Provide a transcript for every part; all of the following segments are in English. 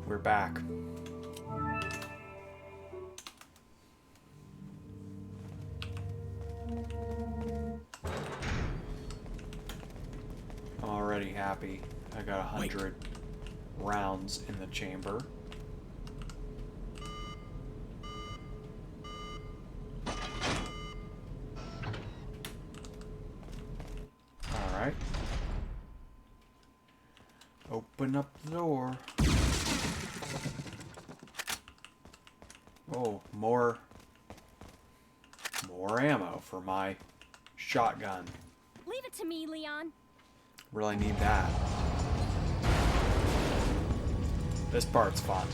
We're back. I'm already happy. I got 100 rounds in the chamber. Alright. Open up the door. Oh, more ammo for my shotgun. Leave it to me, Leon. Really need that. This part's fun.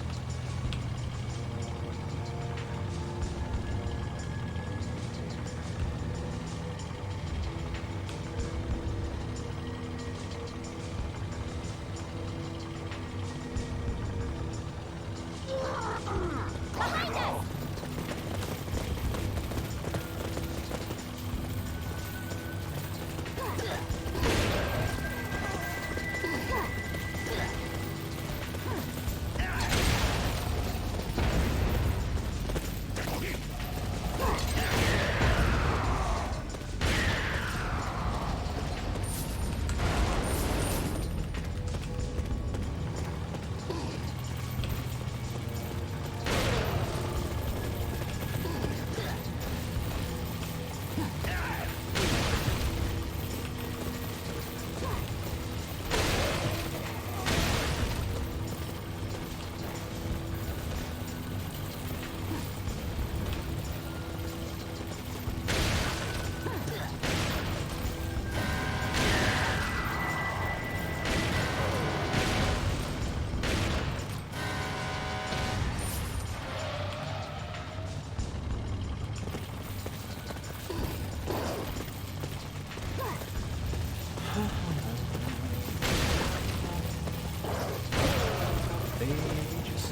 Behind us!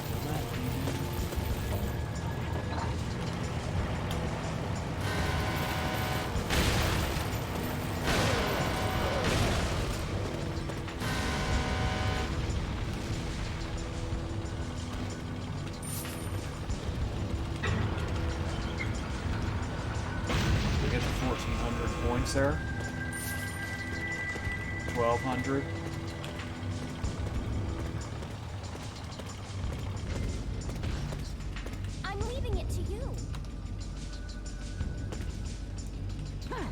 We get the 1,400 points there. 1,200. I'm leaving it to you.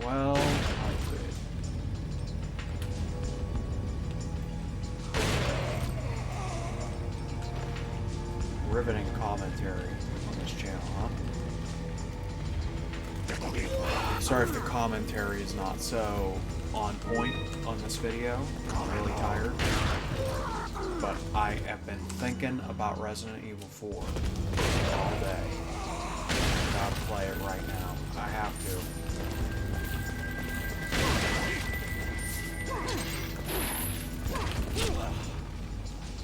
1,200. Riveting commentary on this channel, huh? Sorry if the commentary is not so on point on this video. I'm really tired. But I have been thinking about Resident Evil 4 all day. I gotta play it right now. I have to.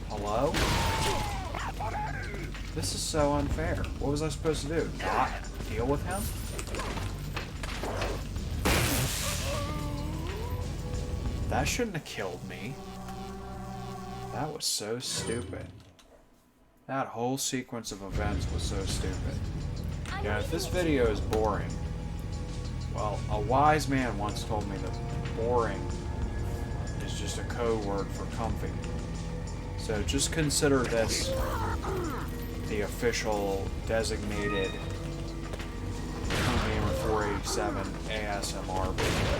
Hello? This is so unfair. What was I supposed to do? Not deal with him? That shouldn't have killed me. That was so stupid. That whole sequence of events was so stupid. Yeah, if this video is boring, well, a wise man once told me that boring is just a code word for comfy. So just consider this the official designated Gamer 487 ASMR video.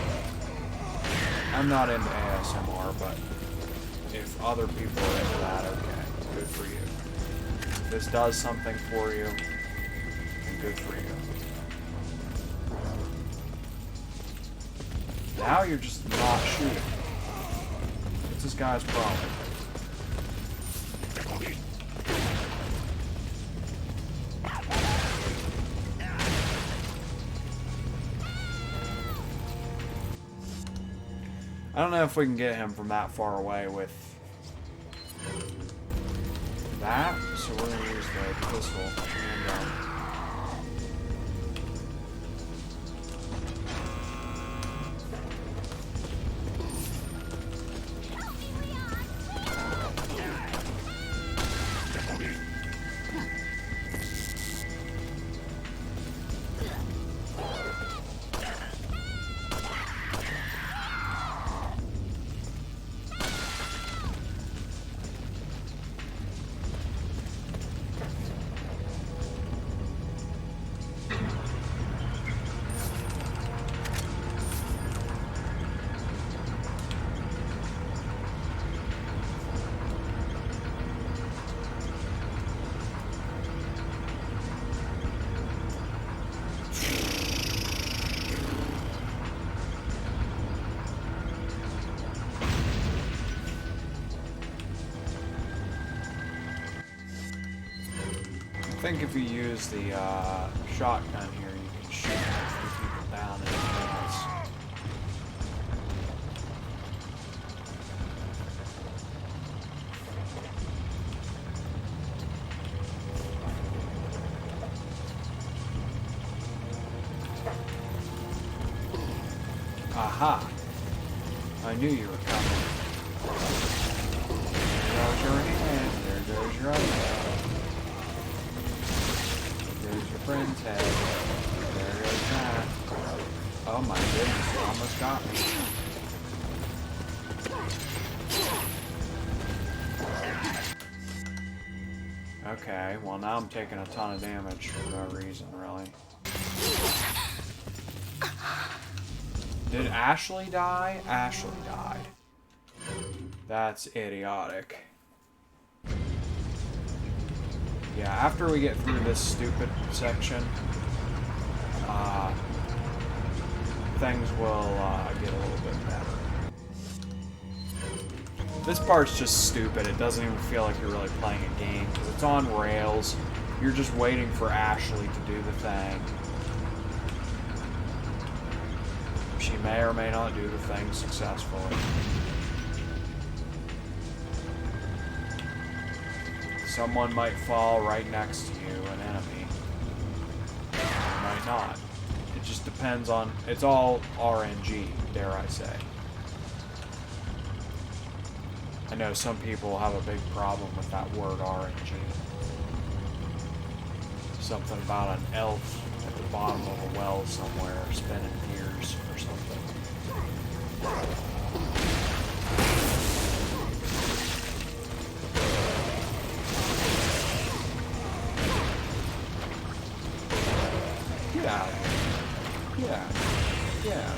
I'm not into ASMR, but if other people are into that, okay, good for you. If this does something for you, then good for you. Now you're just not shooting. What's this guy's problem? I don't know if we can get him from that far away with that, so we're going to use the pistol and think if you use the shotgun here, you can shoot a few people down in advance. Aha! I knew you were coming. There goes your hand. There goes your other hand. There's your friend's head. There goes that. Oh my goodness, you almost got me. Okay, well now I'm taking a ton of damage for no reason, really. Did Ashley die? Ashley died. That's idiotic. Yeah, after we get through this stupid section, things will get a little bit better. This part's just stupid. It doesn't even feel like you're really playing a game, because it's on rails. You're just waiting for Ashley to do the thing. She may or may not do the thing successfully. Someone might fall right next to you, an enemy. Or might not. It just depends on... It's all RNG, dare I say. I know some people have a big problem with that word RNG. Something about an elf at the bottom of a well somewhere spinning gears or something. Get out of here. Yeah. Yeah.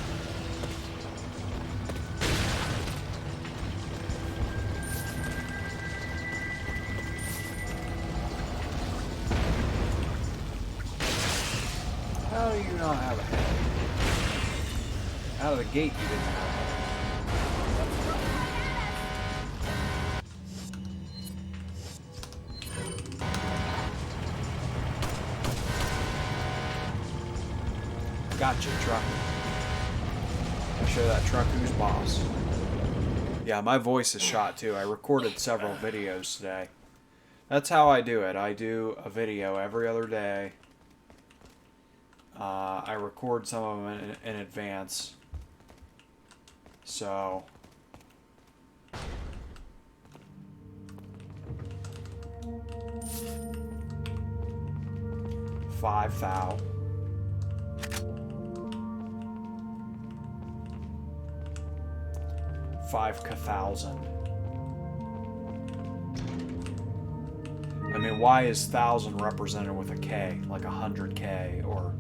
How do you not have a head? Out of the gate you didn't have a head. Gotcha, truck. I'll show that truck who's boss. Yeah, my voice is shot too. I recorded several videos today. That's how I do it. I do a video every other day. I record some of them in advance. So... 5,000. 5,000. I mean, why is 1,000 represented with a K? Like 100K or,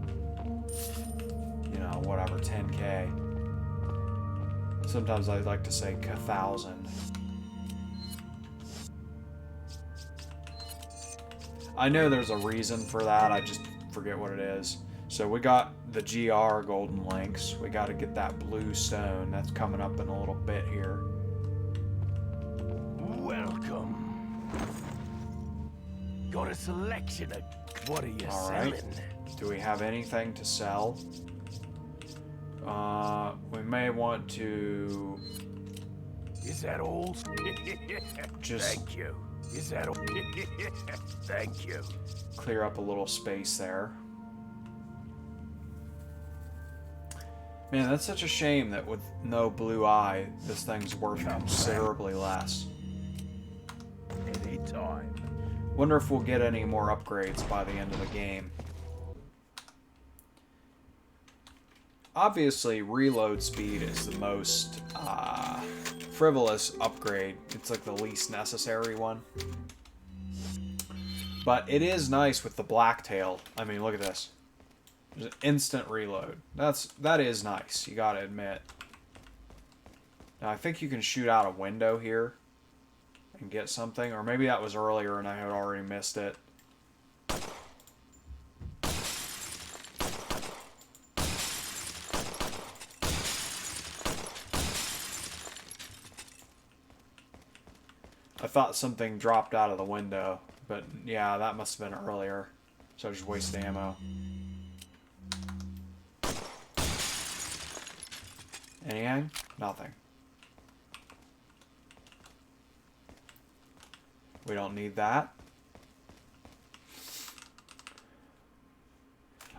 you know, whatever, 10K. Sometimes I like to say 1,000. I know there's a reason for that, I just forget what it is. So we got the GR golden links. We got to get that blue stone. That's coming up in a little bit here. Welcome. Got a selection of... What are you selling? Do we have anything to sell? We may want to... Is that all? Just... Thank you. Is that all? Thank you. Clear up a little space there. Man, that's such a shame that with no blue eye, this thing's worth considerably less. Anytime. Wonder if we'll get any more upgrades by the end of the game. Obviously, reload speed is the most frivolous upgrade. It's like the least necessary one. But it is nice with the blacktail. I mean, look at this. There's an instant reload. That is nice, you gotta admit. Now, I think you can shoot out a window here and get something. Or maybe that was earlier and I had already missed it. I thought something dropped out of the window, but yeah, that must have been earlier. So I just wasted ammo. Anything? Nothing. We don't need that.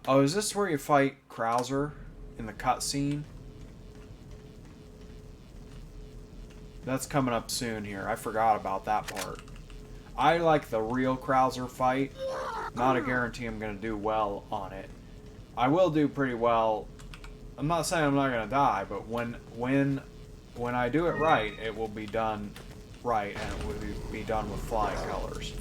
Oh, is this where you fight Krauser in the cutscene? That's coming up soon here. I forgot about that part. I like the real Krauser fight. Not a guarantee I'm going to do well on it. I will do pretty well. I'm not saying I'm not going to die, but when I do it right, it will be done right, and it will be done with flying colors.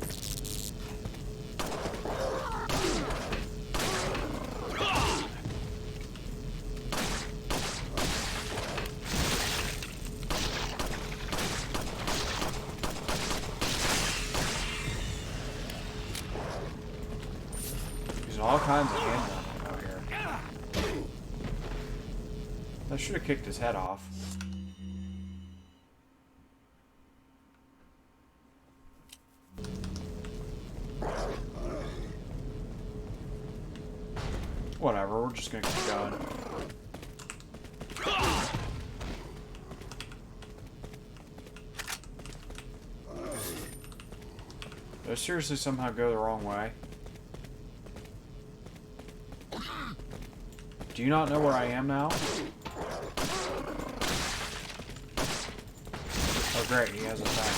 Using all kinds of handguns out here. I should have kicked his head off. Whatever, we're just gonna keep going. Did I seriously somehow go the wrong way? Do you not know where I am now? Oh great, he has a thing.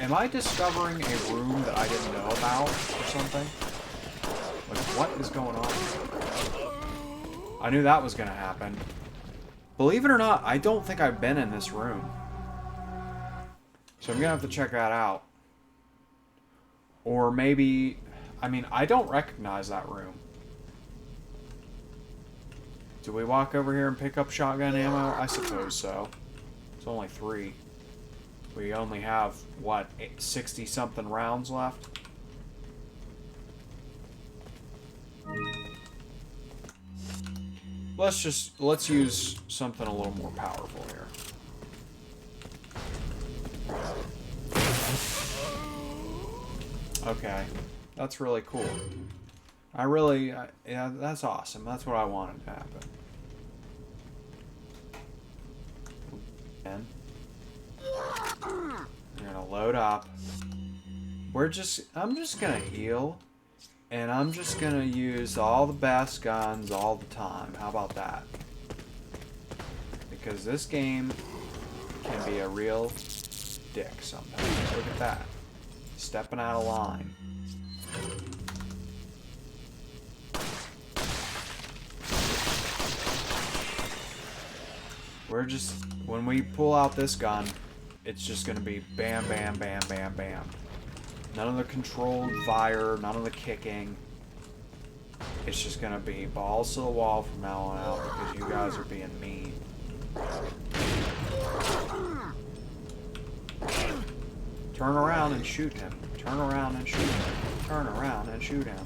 Am I discovering a room that I didn't know about or something? Like, what is going on? I knew that was gonna happen. Believe it or not, I don't think I've been in this room. So I'm gonna have to check that out. Or maybe... I mean, I don't recognize that room. Do we walk over here and pick up shotgun ammo? I suppose so. It's only 3. We only have, what, 60-something rounds left? Let's use something a little more powerful here. Okay, that's really cool. Yeah, that's awesome. That's what I wanted to happen. And we're gonna load up. I'm just gonna heal. And I'm just gonna use all the best guns all the time. How about that? Because this game can be a real dick sometimes. Look at that. Stepping out of line. When we pull out this gun, it's just gonna be bam, bam, bam, bam, bam. None of the controlled fire, none of the kicking. It's just gonna be balls to the wall from now on out because you guys are being mean. Turn around and shoot him. Turn around and shoot him. Turn around and shoot him.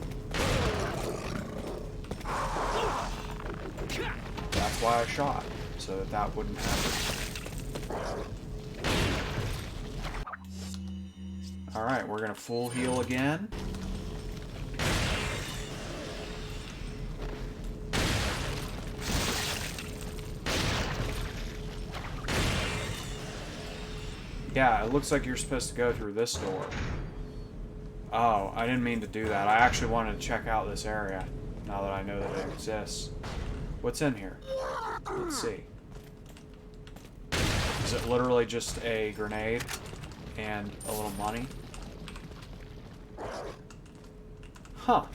That's why I shot, so that that wouldn't happen. Alright, we're gonna full heal again. Yeah, it looks like you're supposed to go through this door. Oh, I didn't mean to do that. I actually wanted to check out this area, now that I know that it exists. What's in here? Let's see. Is it literally just a grenade and a little money? Huh.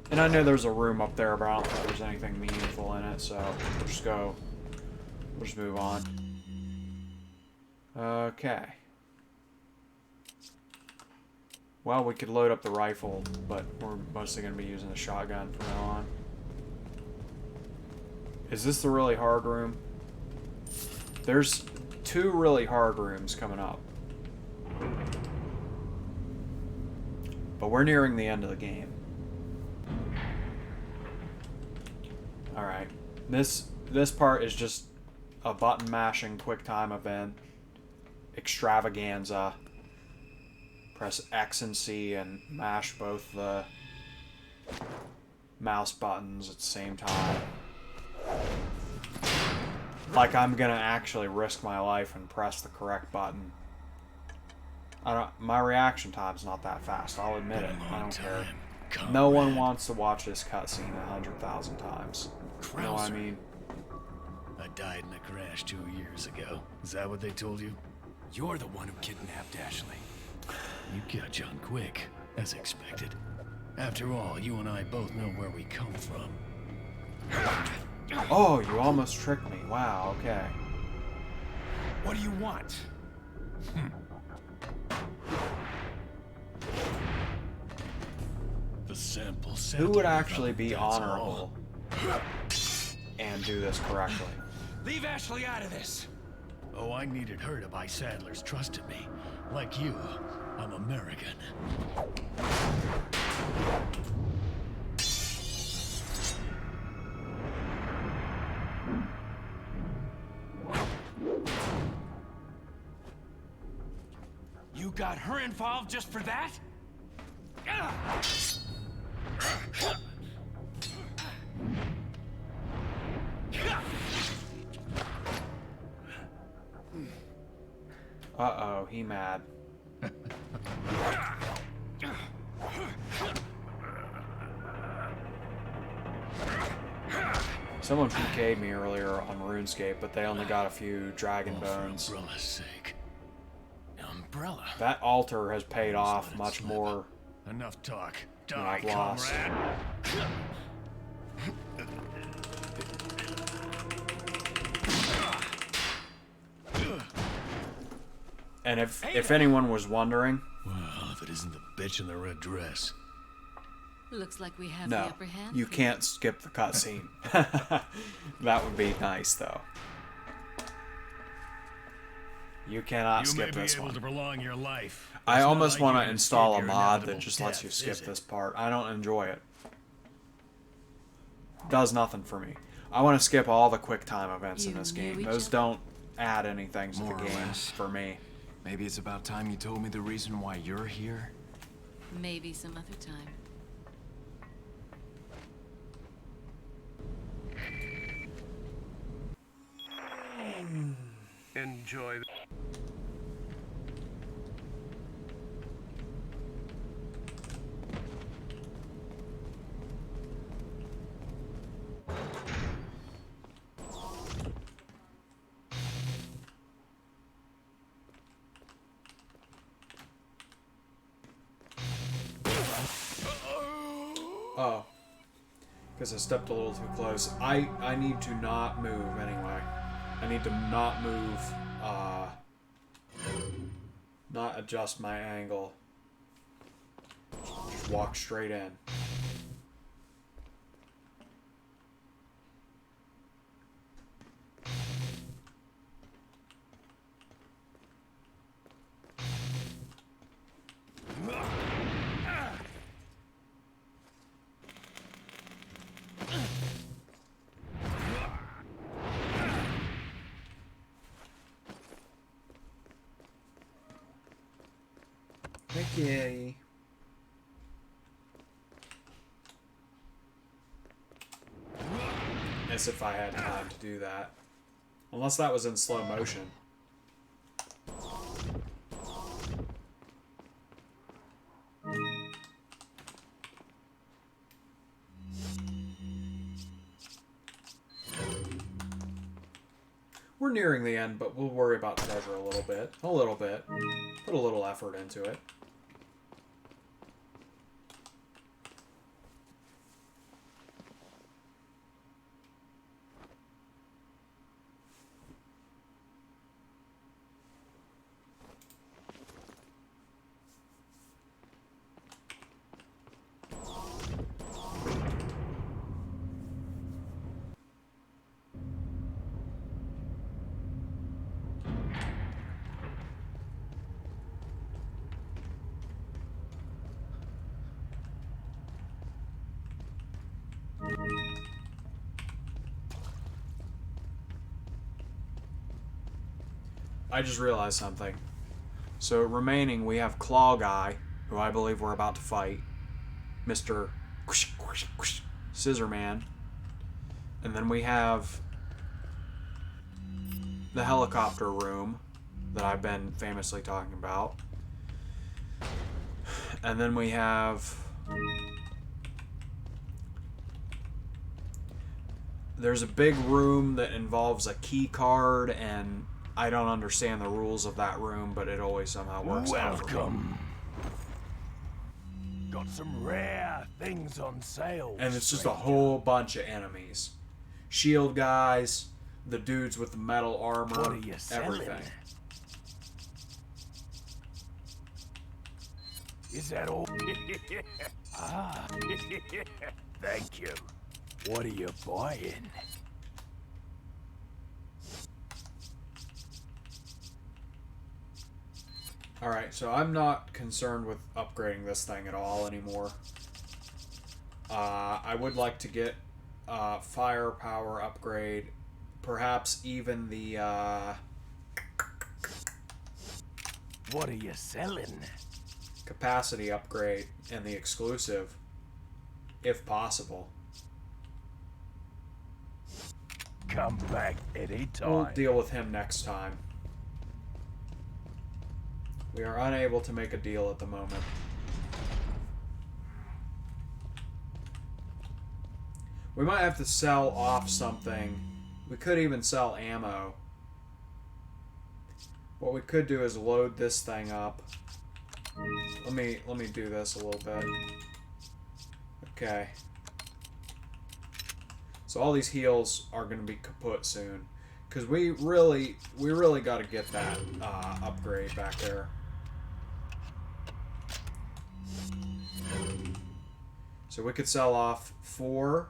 And I know there's a room up there, but I don't think there's anything meaningful in it, so we'll just move on. Okay. Well, we could load up the rifle, but we're mostly going to be using the shotgun from now on. Is this the really hard room? There's 2 really hard rooms coming up. But we're nearing the end of the game. Alright. This part is just a button mashing quick time event. extravaganza. Press X and C and mash both the mouse buttons at the same time. Like I'm gonna actually risk my life and press the correct button. My reaction time's not that fast, I'll admit it. I don't care. No one wants to watch this cutscene 100,000 times. You know what I mean? I died in a crash 2 years ago. Is that what they told you? You're the one who kidnapped Ashley. You catch on quick, as expected. After all, you and I both know where we come from. Oh, you almost tricked me. Wow, okay. What do you want? The sample Who would actually be honorable and do this correctly? Leave Ashley out of this. Oh, I needed her to buy Sadler's trust in me. Like you, I'm American. You got her involved just for that? Uh-oh, he mad. Someone PK'd me earlier on RuneScape, but they only got a few dragon bones. For Umbrella's sake. Umbrella. That altar has paid off much more Enough talk. than Die, I've lost. comrade. And if anyone was wondering, Well, if it isn't the bitch in the red dress. Looks like we have the no, upper hand. you can't skip the cutscene. That would be nice, though. You cannot You skip may be this able one. to prolong your life. I It's not almost like want you to can install a escape your mod that inevitable just lets you death, skip is it? this part. I don't enjoy it. Does nothing for me. I want to skip all the quick time events in You this knew game. each Those other? don't add anything to More the or game less. for me. Maybe it's about time you told me the reason why you're here. Maybe some other time. Enjoy. Oh. Because I stepped a little too close. I need to not move anyway. I need to not move, not adjust my angle. Just walk straight in. Okay. As if I had time to do that. Unless that was in slow motion. We're nearing the end, but we'll worry about treasure a little bit. A little bit. Put a little effort into it. I just realized something. So remaining, we have Claw Guy, who I believe we're about to fight. Mr. Scissor Man. And then we have the helicopter room that I've been famously talking about. And then we have... There's a big room that involves a key card, and I don't understand the rules of that room, but it always somehow works out for me. Welcome. Got some rare things on sale. And it's just a whole bunch of enemies. Shield guys, the dudes with the metal armor, What are you selling? everything. Is that all? Ah, thank you. What are you buying? Alright, so I'm not concerned with upgrading this thing at all anymore. I would like to get firepower upgrade. Perhaps even the... What are you selling? capacity upgrade and the exclusive, if possible. Come back anytime. We'll deal with him next time. We are unable to make a deal at the moment. We might have to sell off something. We could even sell ammo. What we could do is load this thing up. Let me do this a little bit. Okay. So all these heals are going to be kaput soon, because we really got to get that upgrade back there. So we could sell off 4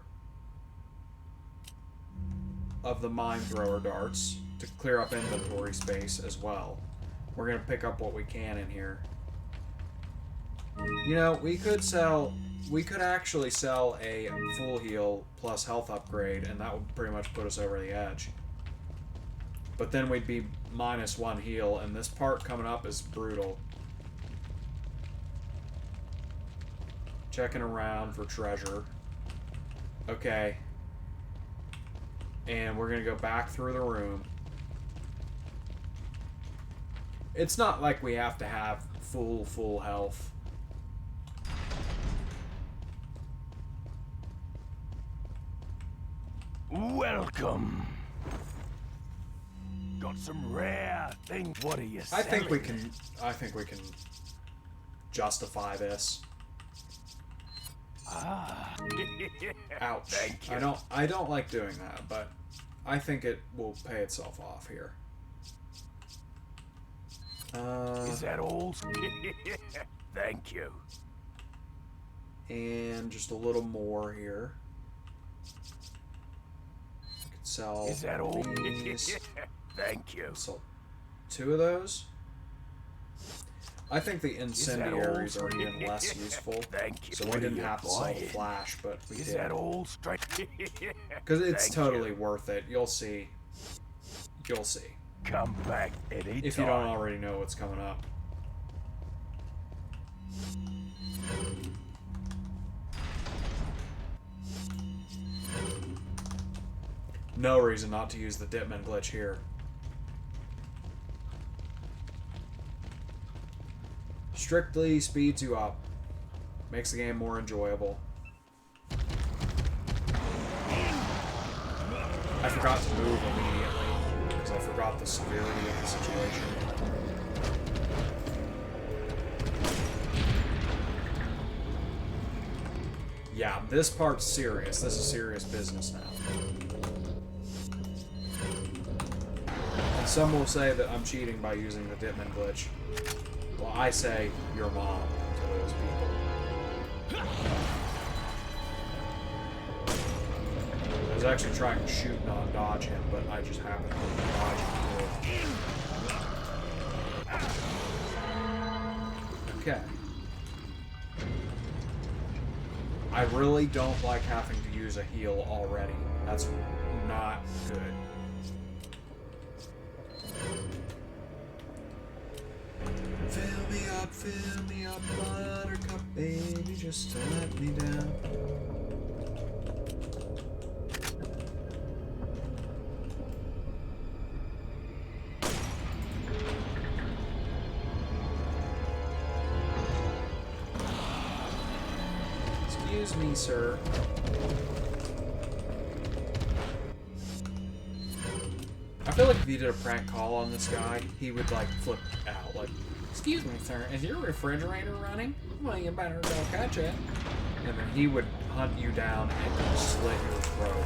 of the mine thrower darts to clear up inventory space as well. We're going to pick up what we can in here. You know, we could actually sell a full heal plus health upgrade, and that would pretty much put us over the edge. But then we'd be -1 heal, and this part coming up is brutal. Checking around for treasure. Okay. And we're going to go back through the room. It's not like we have to have full health. Welcome. Got some rare things. What are you I selling? think we can justify this. Ah. Ouch. Thank you. I don't like doing that, but I think it will pay itself off here. Is that all? Thank you. And just a little more here. I could sell Is that all? these. Thank you. Sell 2 of those. I think the incendiaries are even less useful. Thank you. So we What are didn't you have to sell the buying? flash, but we Is did. that all straight? Because it's Thank totally you. worth it. You'll see. You'll see. Come back anytime. If you don't already know what's coming up. No reason not to use the Dipman glitch here. Strictly speeds you up. Makes the game more enjoyable. I forgot to move immediately because I forgot the severity of the situation. Yeah, this part's serious. This is serious business now. And some will say that I'm cheating by using the Dipman glitch. Well, I say your mom to those people. I was actually trying to shoot non-dodge him, but I just happened to dodge him. Okay. I really don't like having to use a heal already. That's not good. fill me up, buttercup, baby, just to let me down. Excuse me, sir. I feel like if you did a prank call on this guy, he would like flip out, like, "Excuse me, sir, is your refrigerator running? Well, you better go catch it." And then he would hunt you down and slit your throat.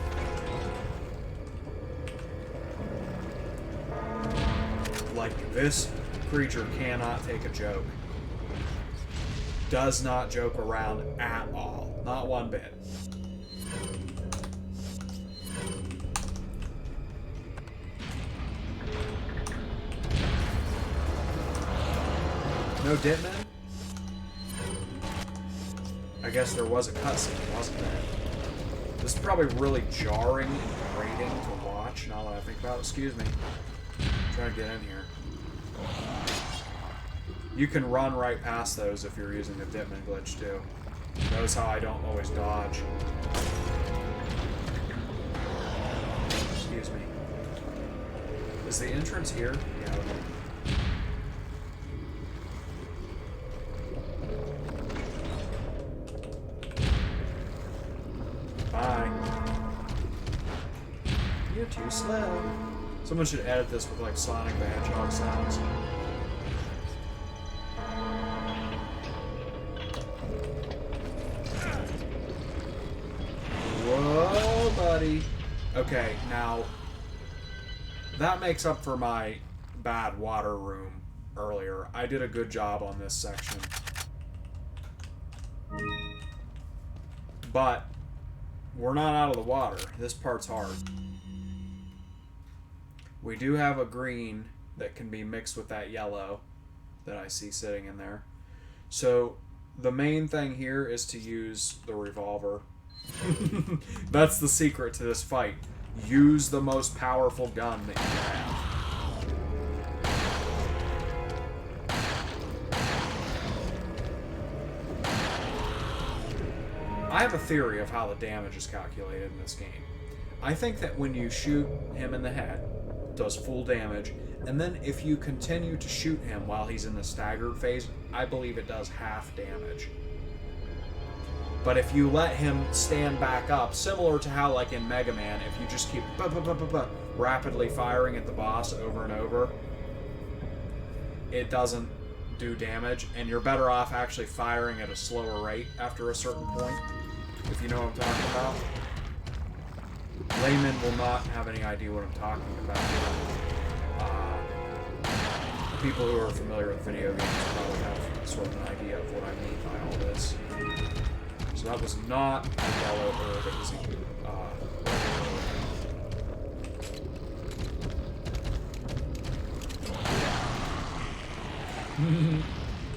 Like, this creature cannot take a joke. Does not joke around at all. Not one bit. No Ditman? I guess there was a cutscene, wasn't there? This is probably really jarring and grating to watch, now that I think about it. Excuse me. I'm trying to get in here. You can run right past those if you're using the Ditman glitch, too. Notice how I don't always dodge. Excuse me. Is the entrance here? Yeah, okay. Bye. You're too slow. Someone should edit this with like Sonic the Hedgehog sounds. Whoa, buddy. Okay, now that makes up for my bad water room earlier. I did a good job on this section. But we're not out of the water. This part's hard. We do have a green that can be mixed with that yellow that I see sitting in there. So the main thing here is to use the revolver. That's the secret to this fight. Use the most powerful gun that you have. I have a theory of how the damage is calculated in this game. I think that when you shoot him in the head, it does full damage, and then if you continue to shoot him while he's in the staggered phase, I believe it does half damage. But if you let him stand back up, similar to how, like in Mega Man, if you just keep rapidly firing at the boss over and over, it doesn't do damage, and you're better off actually firing at a slower rate after a certain point, if you know what I'm talking about. Laymen will not have any idea what I'm talking about. People who are familiar with video games probably have sort of an idea of what I mean by all this. So that was not a yellow herb, it was a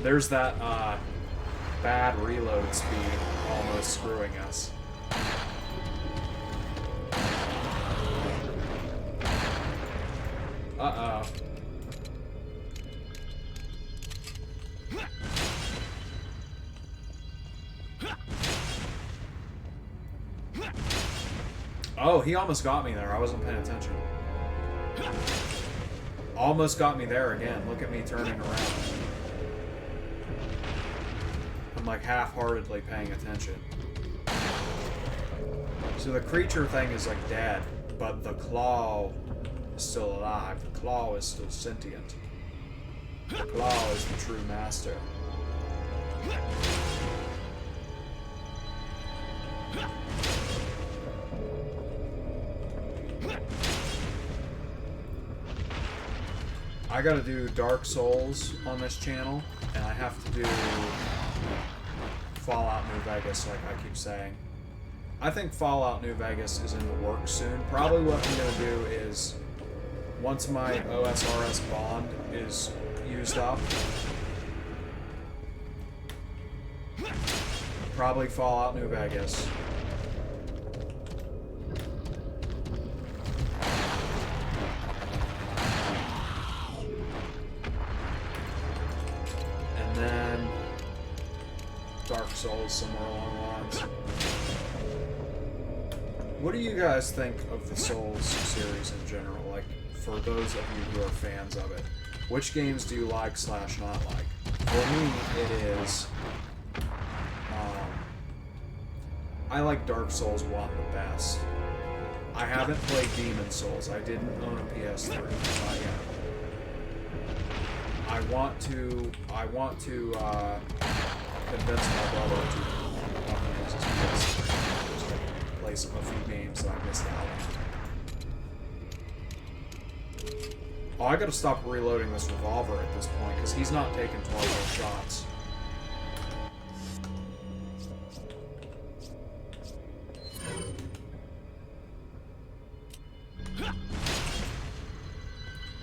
there's that bad reload speed almost screwing us. Uh-oh. Oh, he almost got me there. I wasn't paying attention. Almost got me there again. Look at me turning around. I'm like half-heartedly paying attention. So the creature thing is like dead, but the claw is still alive. The claw is still sentient. The claw is the true master. I gotta do Dark Souls on this channel, and I have to do Fallout New Vegas, like I keep saying. I think Fallout New Vegas is in the works soon. Probably what I'm gonna do is, once my OSRS bond is used up, probably Fallout New Vegas. And then Souls somewhere along the lines. What do you guys think of the Souls series in general? Like, for those of you who are fans of it, which games do you like / not like? For me, it is... I like Dark Souls 1 the best. I haven't played Demon Souls. I didn't own a PS3. Not yet. I want to convince my brother to use his PS3 just to play a few games that I missed out on. Oh, I gotta stop reloading this revolver at this point, because he's not taking 12 more shots.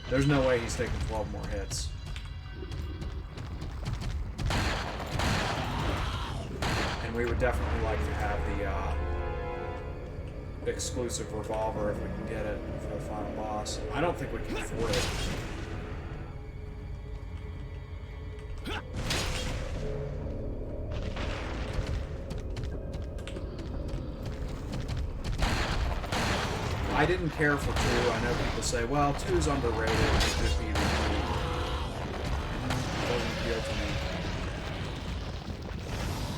There's no way he's taking 12 more hits. And we would definitely like to have the exclusive revolver if we can get it for the final boss. I don't think we can afford it. I didn't care for 2. I know people say, well, 2's underrated. It's just PvP. It doesn't appeal to me.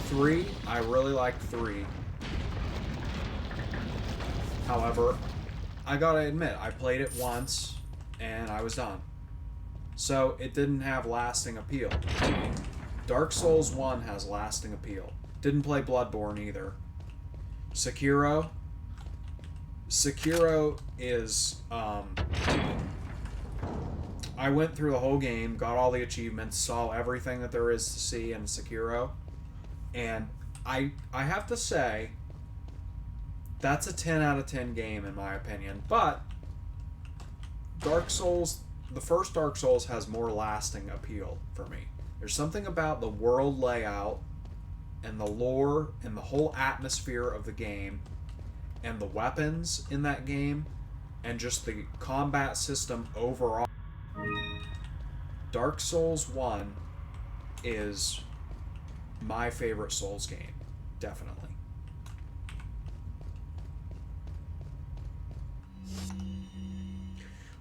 3, I really liked 3. However, I gotta admit, I played it once, and I was done. So, it didn't have lasting appeal. Dark Souls 1 has lasting appeal. Didn't play Bloodborne either. Sekiro is, I went through the whole game, got all the achievements, saw everything that there is to see in Sekiro, and I have to say, that's a 10 out of 10 game in my opinion, but Dark Souls, the first Dark Souls has more lasting appeal for me. There's something about the world layout, and the lore, and the whole atmosphere of the game, and the weapons in that game, and just the combat system overall. Dark Souls 1 is my favorite Souls game, definitely.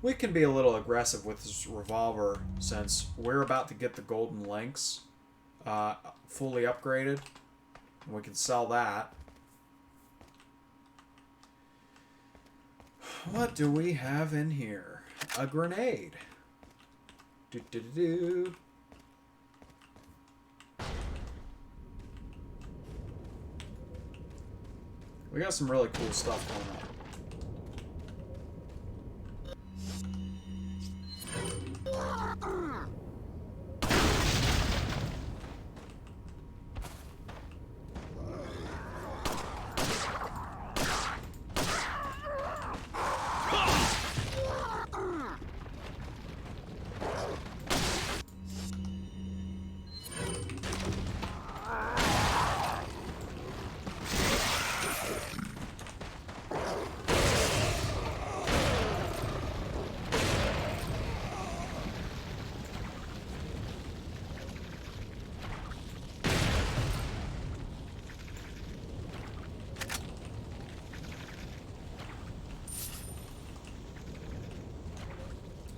We can be a little aggressive with this revolver since we're about to get the Golden Lynx fully upgraded. We can sell that. What do we have in here? A grenade. Do-do-do-do. We got some really cool stuff going on.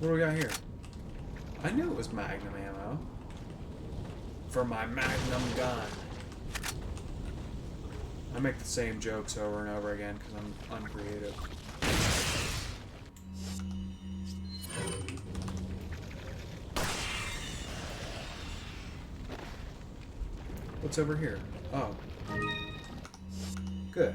What do we got here? I knew it was Magnum ammo. For my Magnum gun. I make the same jokes over and over again because I'm uncreative. What's over here? Oh. Good.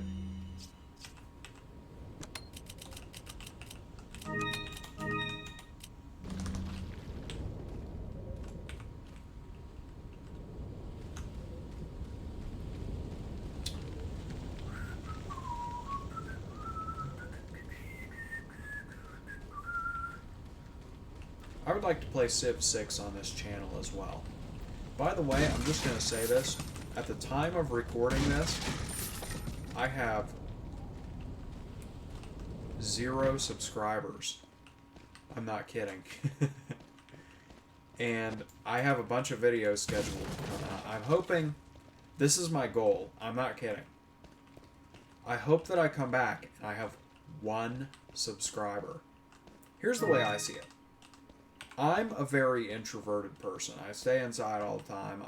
I would like to play Civ 6 on this channel as well. By the way, I'm just going to say this. At the time of recording this, I have 0 subscribers. I'm not kidding. And I have a bunch of videos scheduled to come out. I'm hoping This is my goal. I'm not kidding. I hope that I come back and I have 1 subscriber. Here's the way I see it. I'm a very introverted person. I stay inside all the time.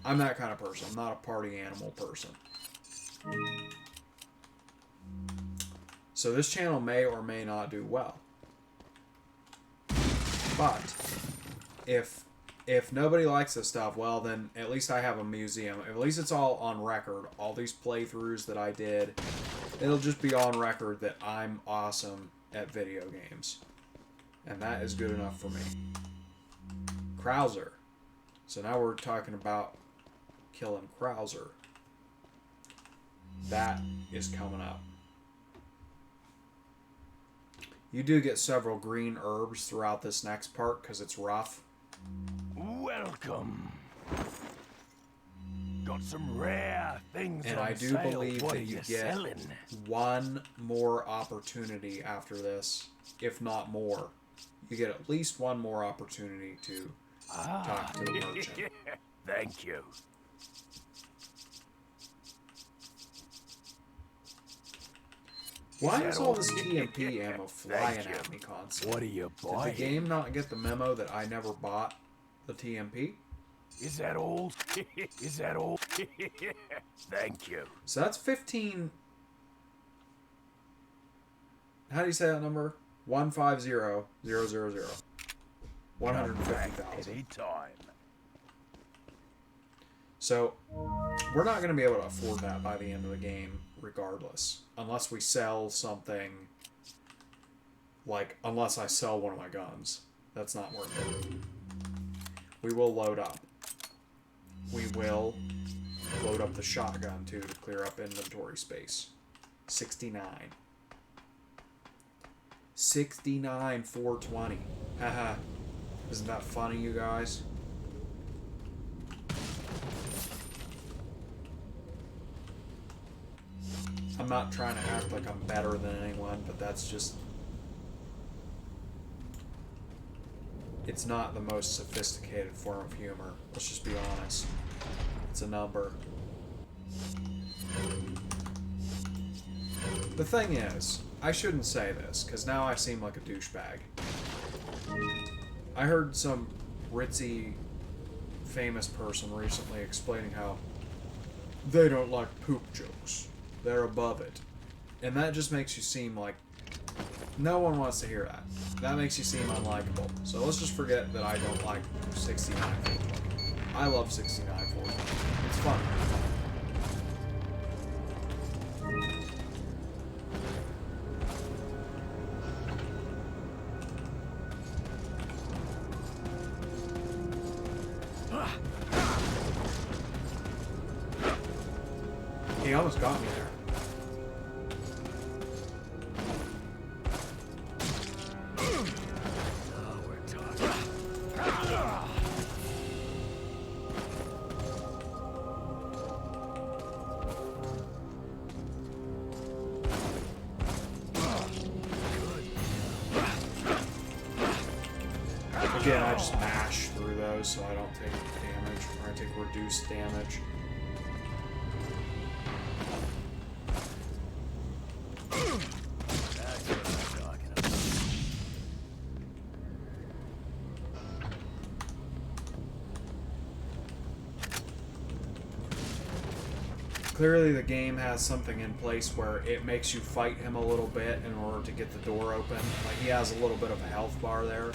I'm that kind of person. I'm not a party animal person. So this channel may or may not do well. But if nobody likes this stuff, well then at least I have a museum. At least it's all on record. All these playthroughs that I did, it'll just be on record that I'm awesome at video games. And that is good enough for me. Krauser. So now we're talking about killing Krauser. That is coming up. You do get several green herbs throughout this next part because it's rough. Welcome. Got some rare things And on I do sale. believe What that are you you get selling? 1 more opportunity after this, if not more. You get at least 1 more opportunity to talk to the merchant. Thank you. Why that is all all? this TMP ammo flying at me constantly? What are you Did the buying? game not get the memo that I never bought the TMP? Is that all? Is that all? Thank you. So that's 15... How do you say that number? 150000. 150,000. Anytime. So, we're not going to be able to afford that by the end of the game, regardless. Unless we sell something, like, unless I sell one of my guns. That's not worth it. We will load up. We will load up the shotgun, too, to clear up inventory space. 69. 69, 420. Haha. Isn't that funny, you guys? I'm not trying to act like I'm better than anyone, but that's just... It's not the most sophisticated form of humor. Let's just be honest. It's a number. The thing is, I shouldn't say this, because now I seem like a douchebag. I heard some ritzy, famous person recently explaining how they don't like poop jokes. They're above it. And that just makes you seem like no one wants to hear that. That makes you seem unlikable. So let's just forget that I don't like 69. I love 69 It's fun. He almost got me there. Now we're talking. Again, I just mash through those so I don't take damage, or I take reduced damage. That's what I'm talking about. Clearly the game has something in place where it makes you fight him a little bit in order to get the door open. Like, he has a little bit of a health bar there.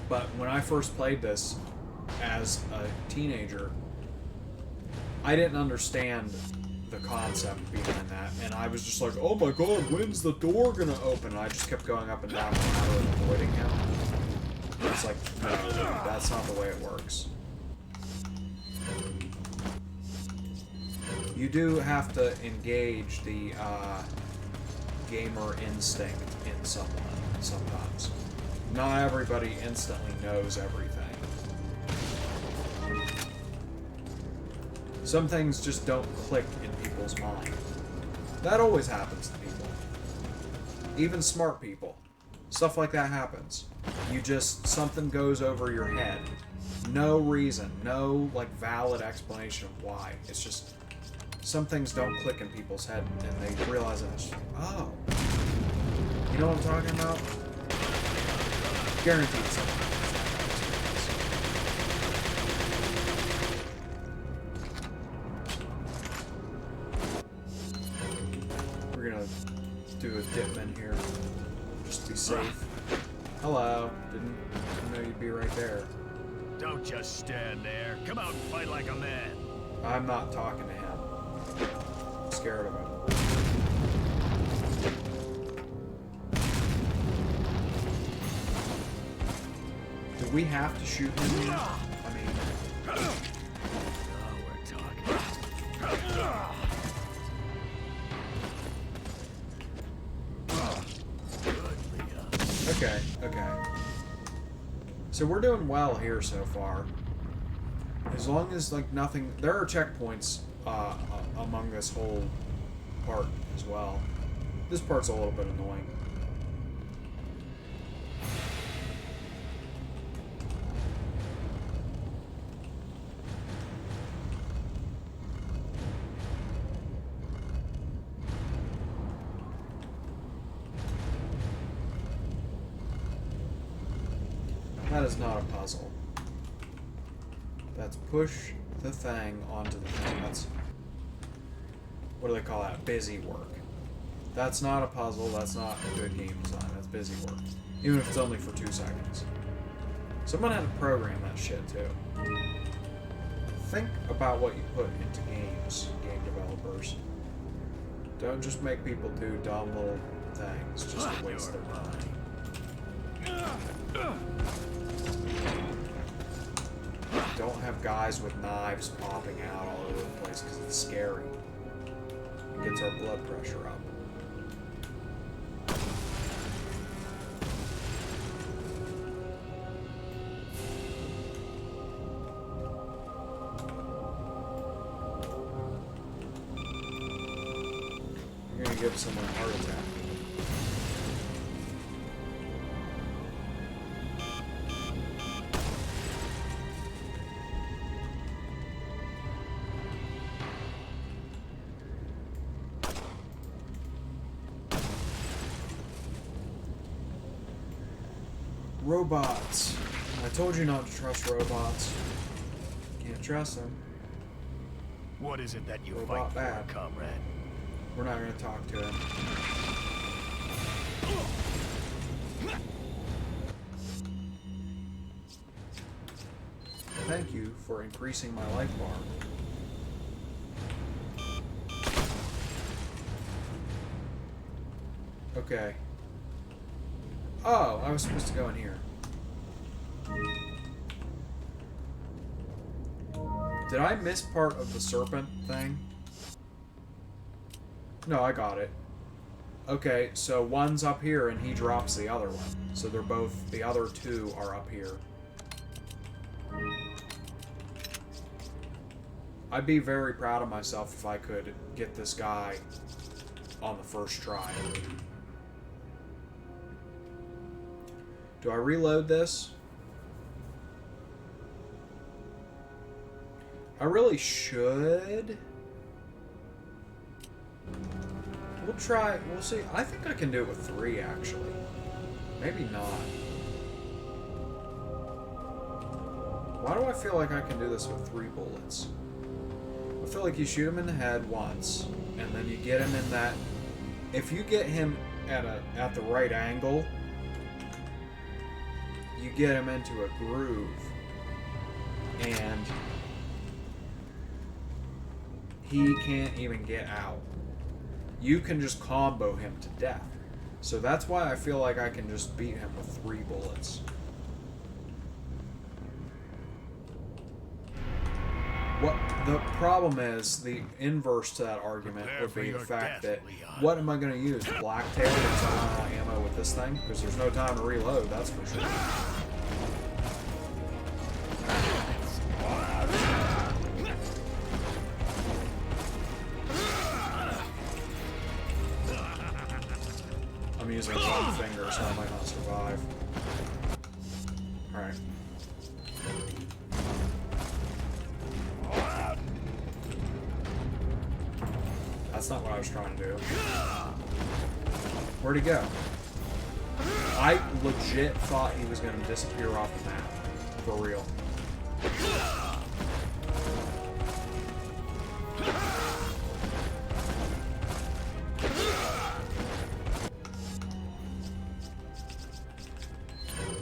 But when I first played this as a teenager, I didn't understand the concept behind that, and I was just like, oh my god, when's the door gonna open? And I just kept going up and down the ladder and avoiding him. And it's like, no, that's not the way it works. You do have to engage the gamer instinct in someone sometimes. Not everybody instantly knows everything. Some things just don't click in people's mind. That always happens to people. Even smart people. Stuff like that happens. You just, something goes over your head. No reason, no like valid explanation of why. It's just, some things don't click in people's head and they realize that it's just, oh. You know what I'm talking about? Guaranteed something. We're gonna do a dip in here. Just to be safe. Hello. Didn't know you'd be right there. Don't just stand there. Come out and fight like a man. I'm not talking to him. I'm scared of him. Do we have to shoot him here? I mean... Oh, we're talking. Okay, okay. So we're doing well here so far. As long as, like, nothing... There are checkpoints among this whole part as well. This part's a little bit annoying. That is not a puzzle. That's push the thing onto the thing. That's... What do they call that? Busy work. That's not a puzzle. That's not a good game design. That's busy work. Even if it's only for 2 seconds. Someone had to program that shit too. Think about what you put into games, game developers. Don't just make people do dumb little things just to waste their money. Don't have guys with knives popping out all over the place because it's scary. It gets our blood pressure up. You're gonna give someone a heart attack. Robots. I told you not to trust robots. Can't trust them. What is it that you Robot fight bad. for, comrade? We're not going to talk to him. Thank you for increasing my life bar. Okay. Oh, I was supposed to go in here. Did I miss part of the serpent thing? No, I got it. Okay, so one's up here and he drops the other one. So they're both, the other 2 are up here. I'd be very proud of myself if I could get this guy on the first try. Do I reload this? I really should. We'll try, we'll see. I think I can do it with 3, actually. Maybe not. Why do I feel like I can do this with 3 bullets? I feel like you shoot him in the head once, and then you get him in that... If you get him at the right angle, you get him into a groove, and he can't even get out. You can just combo him to death. So that's why I feel like I can just beat him with 3 bullets. What the problem is, the inverse to that argument would be the fact that what am I going to use? Blacktail until I run out of ammo with this thing? Because there's no time to reload, that's for sure. I'm using one finger, so I might not survive. Alright. That's not what I was trying to do. Where'd he go? I legit thought he was going to disappear off the map. For real.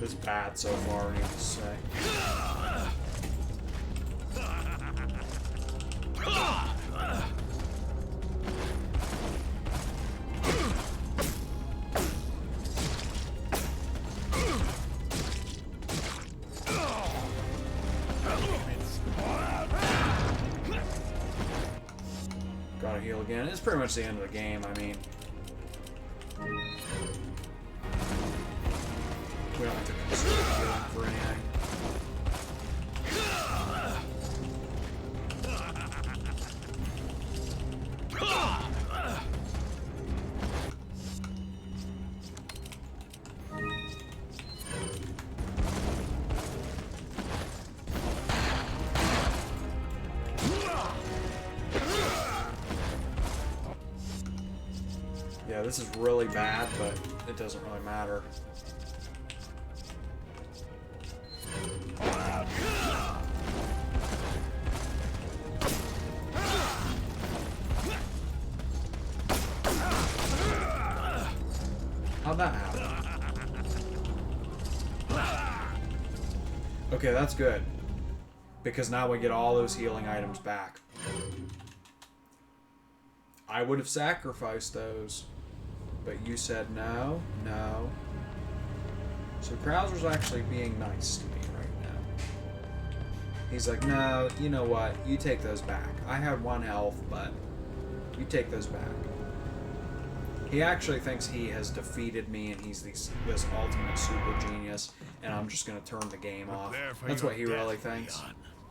This is bad so far, needless to say. Gotta heal again. It's pretty much the end of the game, I mean. We don't have to consider healing for anything. Yeah, this is really bad, but it doesn't really matter. How'd that happen? Okay, that's good. Because now we get all those healing items back. I would have sacrificed those. But you said no, no. So Krauser's actually being nice to me right now. He's like, no, you know what? You take those back. I had 1 health, but you take those back. He actually thinks he has defeated me and he's this ultimate super genius, and I'm just going to turn the game off. That's what he really thinks.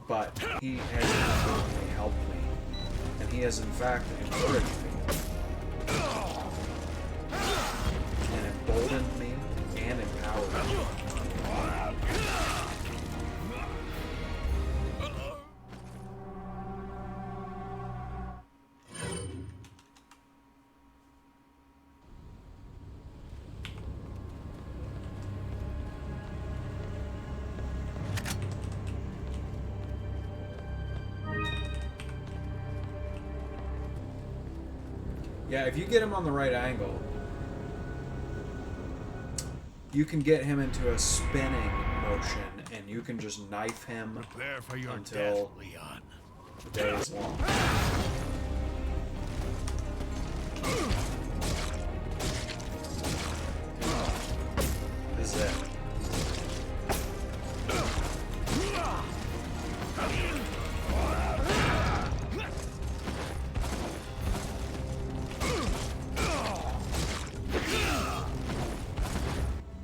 But he has absolutely helped me. And he has, in fact, encouraged me. And emboldened me and empowered me. Yeah, if you get him on the right angle, you can get him into a spinning motion, and you can just knife him Prepare for your until death, Leon. the day is long. This is it.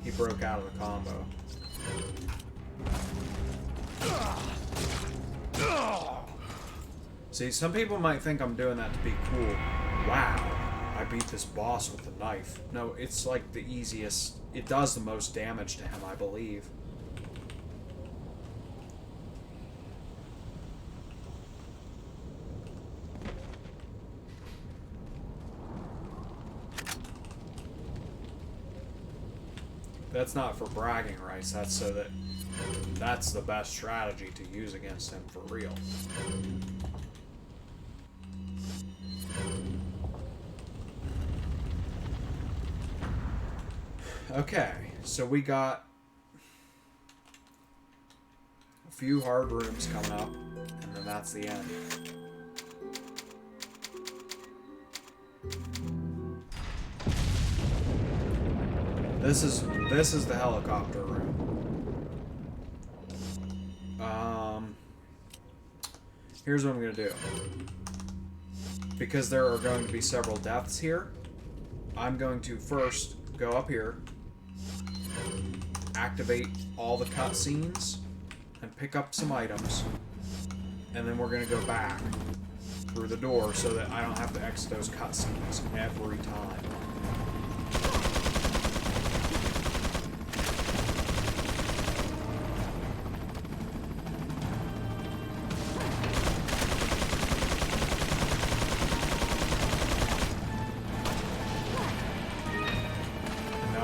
He broke out of the combo. See, some people might think I'm doing that to be cool. Wow, I beat this boss with a knife. No, it's like the easiest. It does the most damage to him, I believe. That's not for bragging rights, that's so that that's the best strategy to use against him for real. Okay, so we got a few hard rooms coming up, and then that's the end. This is the helicopter room. Here's what I'm gonna do. Because there are going to be several deaths here, I'm going to first go up here, activate all the cutscenes, and pick up some items, and then we're gonna go back through the door so that I don't have to exit those cutscenes every time.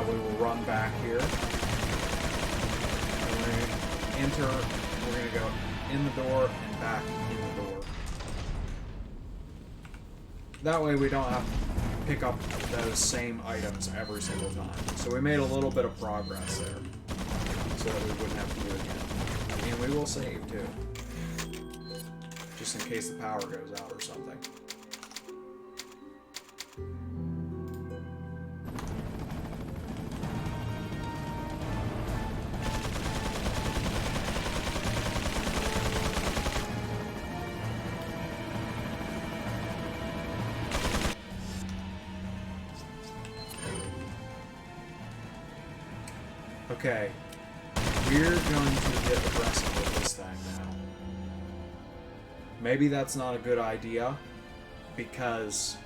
we will run back here. And we're going to enter, we're going to go in the door and back in the door. That way we don't have to pick up those same items every single time. So we made a little bit of progress there. So that we wouldn't have to do it again. And we will save too. Just in case the power goes out or something. Okay, we're going to get aggressive with this thing now. Maybe that's not a good idea, because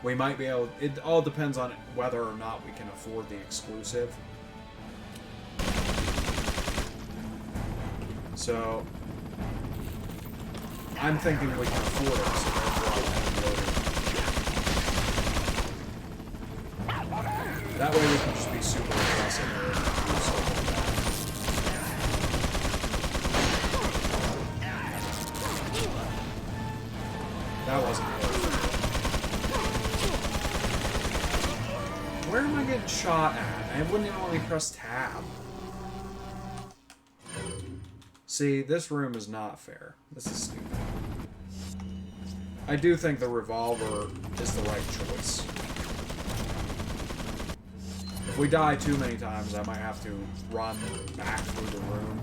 we might be able... It all depends on whether or not we can afford the exclusive. So, I'm thinking we can afford it, so therefore I'll unload it. That way we can just be super aggressive and do stuff like that. That wasn't good. Where am I getting shot at? I wouldn't even let me press tab. See, this room is not fair. This is stupid. I do think the revolver is the right choice. If we die too many times, I might have to run back through the room.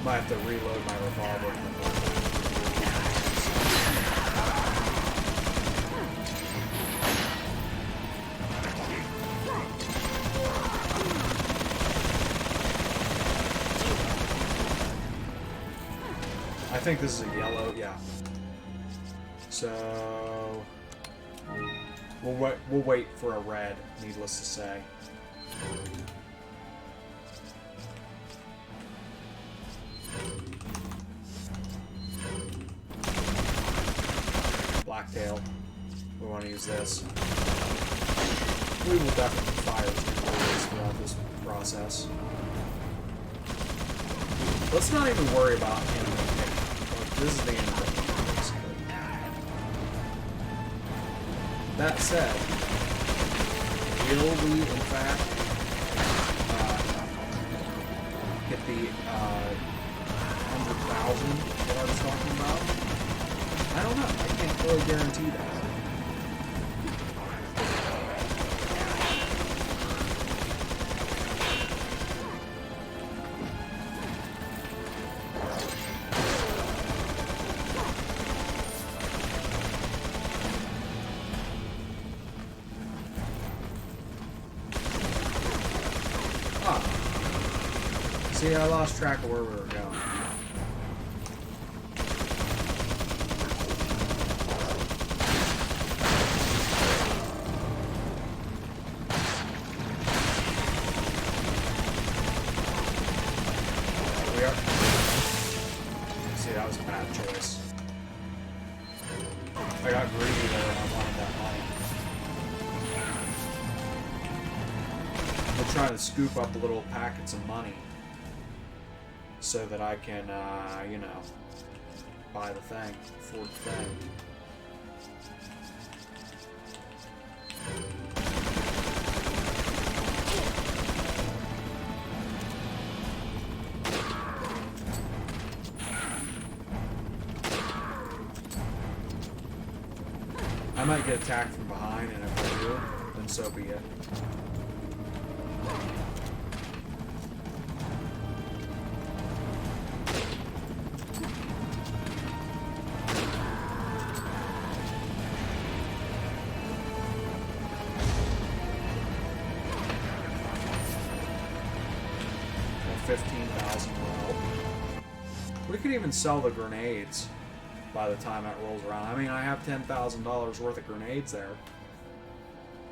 Might have to reload my revolver and then run back. I think this is a yellow, yeah. So we'll wait for a red, needless to say. Blacktail. We want to use this. We will definitely fire 2 bullets throughout this process. Let's not even worry about him. This is the end of it, basically. That said, will we, in fact, get the 100,000 that I was talking about? I don't know. I can't really guarantee that. See, I lost track of where we were going. We are... See, that was a bad choice. I got greedy there and I wanted that money. We'll try to scoop up little packets of money, so that I can, you know, buy the thing, afford the thing. I might get attacked from behind, and if I do, then so be it. We could even sell the grenades by the time that rolls around. I mean, I have $10,000 worth of grenades there.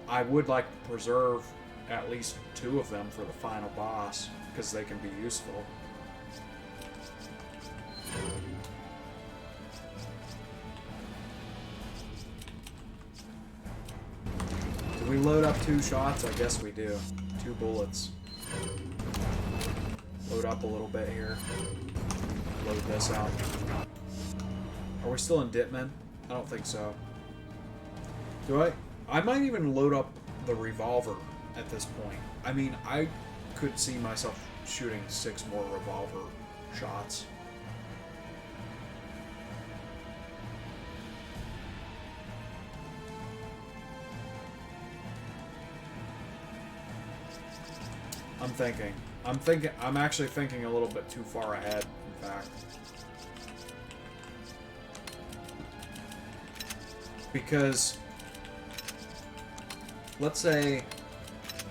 I would like to preserve at least 2 of them for the final boss, because they can be useful. load up 2 shots? I guess we do. 2 bullets. Load up a little bit here. Load this out. Are we still in Ditman? I don't think so. Do I? I might even load up the revolver at this point. I mean, I could see myself shooting 6 more revolver shots. I'm actually thinking a little bit too far ahead, in fact. Because, let's say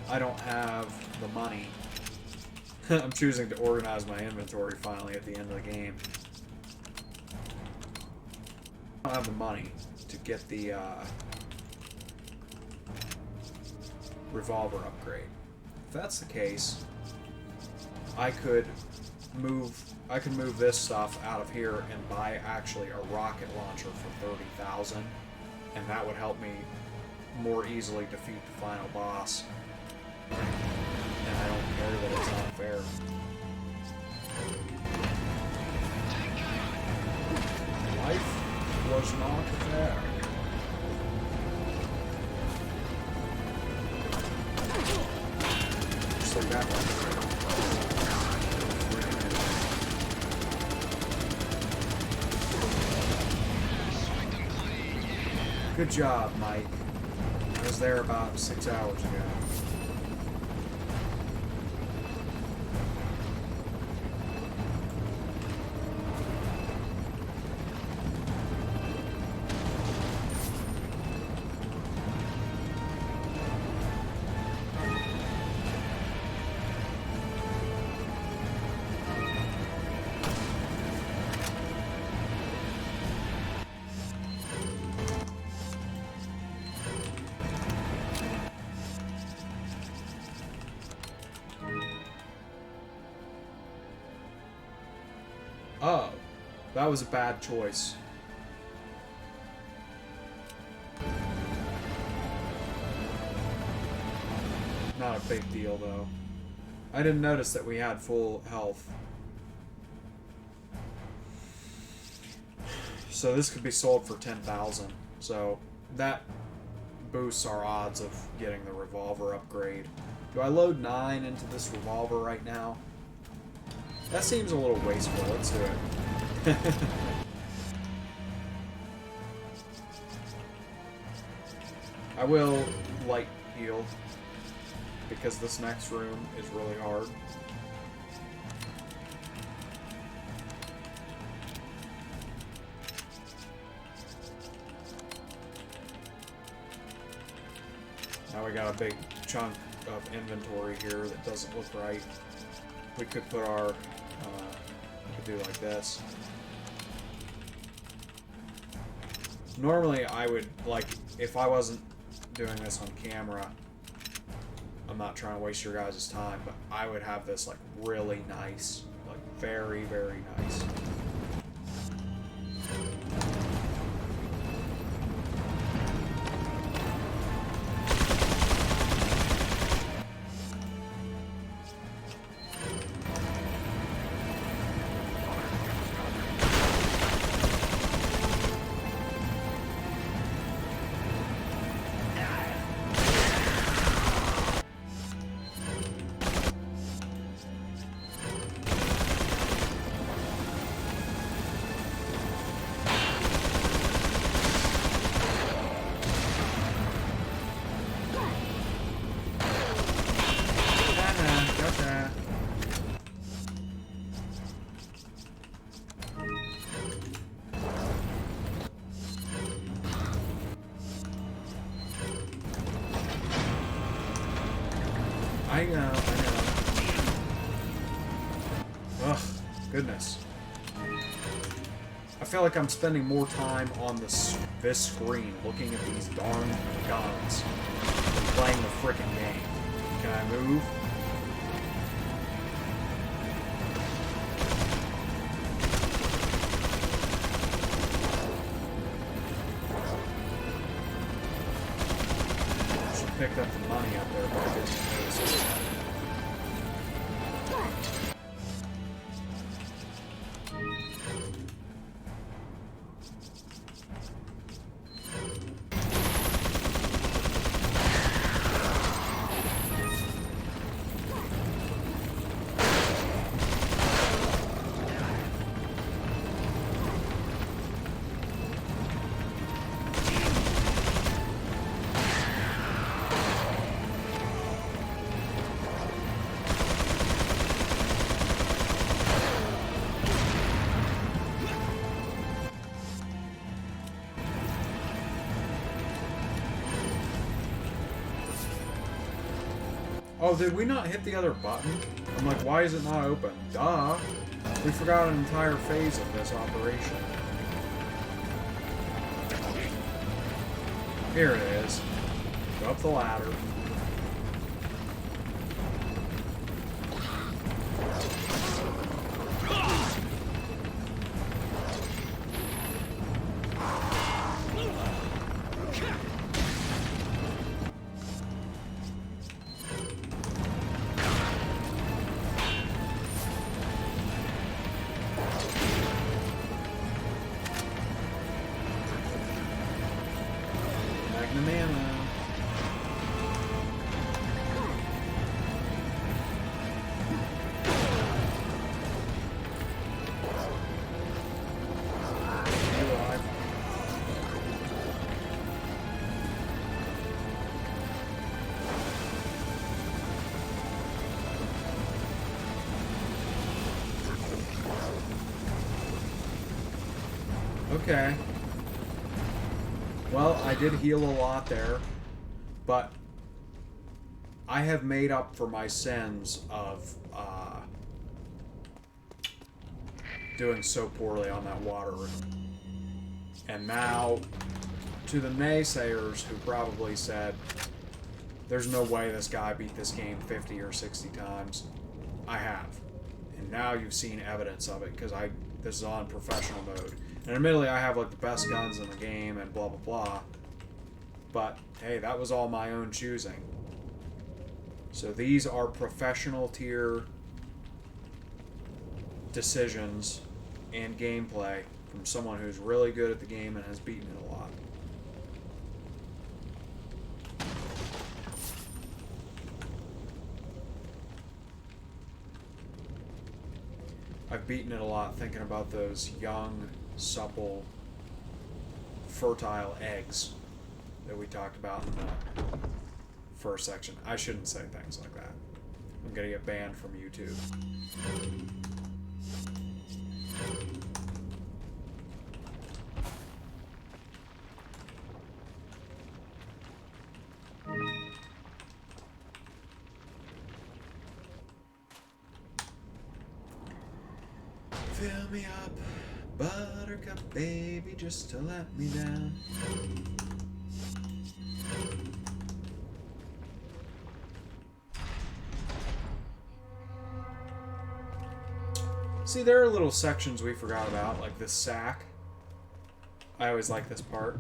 I don't have the money. I'm choosing to organize my inventory finally at the end of the game. I don't have the money to get the revolver upgrade. If that's the case, I could move this stuff out of here and buy actually a rocket launcher for 30,000, and that would help me more easily defeat the final boss. And I don't care that it's not fair. Life was not fair. Just like that one. Good job, Mike. I was there about 6 hours ago. Oh, that was a bad choice. Not a big deal, though. I didn't notice that we had full health. So this could be sold for 10,000. So that boosts our odds of getting the revolver upgrade. Do I load 9 into this revolver right now? That seems a little wasteful. Let's do it. I will light heal because this next room is really hard. Now we got a big chunk of inventory here that doesn't look right. We could put our, we could do like this. Normally I would, like, if I wasn't doing this on camera, I'm not trying to waste your guys' time, but I would have this, like, really nice, like, very, very nice. I know. Ugh, goodness. I feel like I'm spending more time on this screen looking at these darn guns than playing the frickin' game. Can I move? picked up the money up there, but I didn't notice it. Oh, did we not hit the other button? I'm like, why is it not open? Duh! We forgot an entire phase of this operation. Here it is. Go up the ladder. Magnum ammo. You alive? Okay. Well, I did heal a lot there, but I have made up for my sins of doing so poorly on that water room. And now, to the naysayers who probably said, there's no way this guy beat this game 50 or 60 times, I have. And now you've seen evidence of it, because this is on professional mode. And admittedly, I have like the best guns in the game and blah blah blah. But hey, that was all my own choosing. So these are professional tier decisions and gameplay from someone who's really good at the game and has beaten it a lot. I've beaten it a lot thinking about those young, supple, fertile eggs that we talked about in the first section. I shouldn't say things like that. I'm gonna get banned from YouTube. Fill me up, buttercup baby, just to let me down. See, there are little sections we forgot about, like this sack. I always like this part.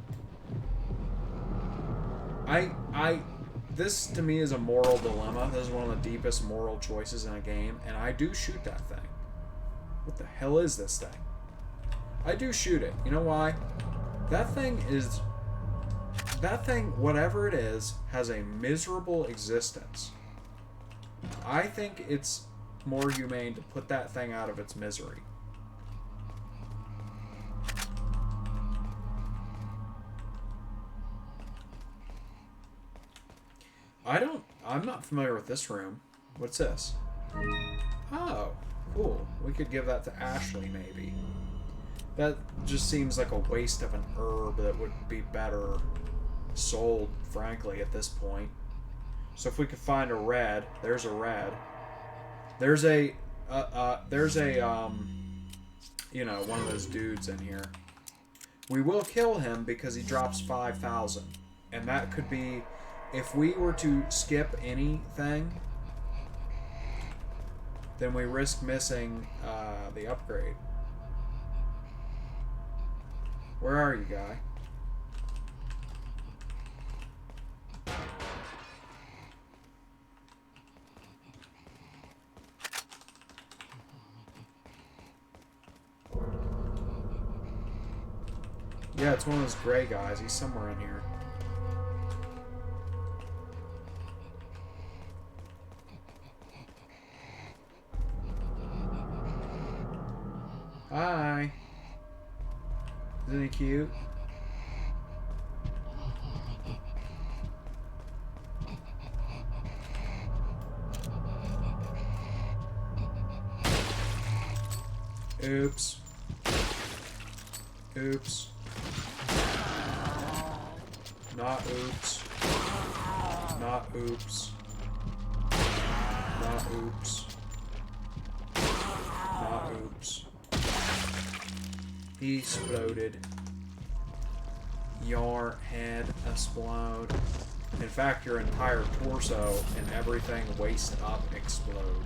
This to me is a moral dilemma. This is one of the deepest moral choices in a game, and I do shoot that thing. What the hell is this thing? I do shoot it. You know why? That thing, whatever it is, has a miserable existence. I think it's more humane to put that thing out of its misery. I'm not familiar with this room. What's this? Oh, cool. We could give that to Ashley, maybe. That just seems like a waste of an herb that would be better sold, frankly, at this point. So if we could find a red, there's a red. There's a you know, one of those dudes in here. We will kill him because he drops 5,000. And that could be, if we were to skip anything, then we risk missing the upgrade. Where are you, guy? Yeah, it's one of those gray guys. He's somewhere in here. Hi. Isn't he cute? Oops. Oops. Not oops. Not oops. Not oops. Not oops. He exploded. Your head explode. In fact, your entire torso and everything waist up explode.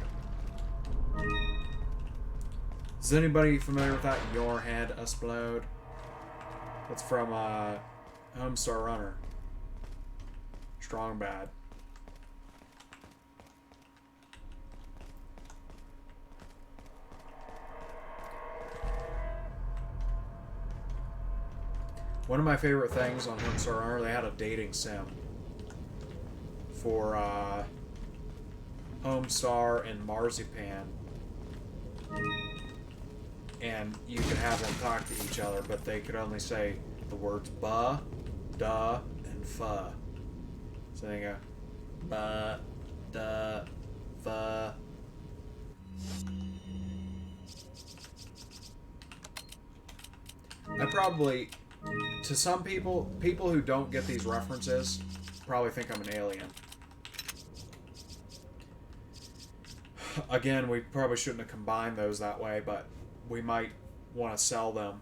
Is anybody familiar with that? Your head explode. That's from Homestar Runner. Strong Bad. One of my favorite things on Homestar Runner, they had a dating sim for Homestar and Marzipan. And you could have them talk to each other, but they could only say the words "ba," "da," and "fa." So they go "ba," "da," "fa." I probably, to some people who don't get these references, probably think I'm an alien. Again, we probably shouldn't have combined those that way, but we might want to sell them.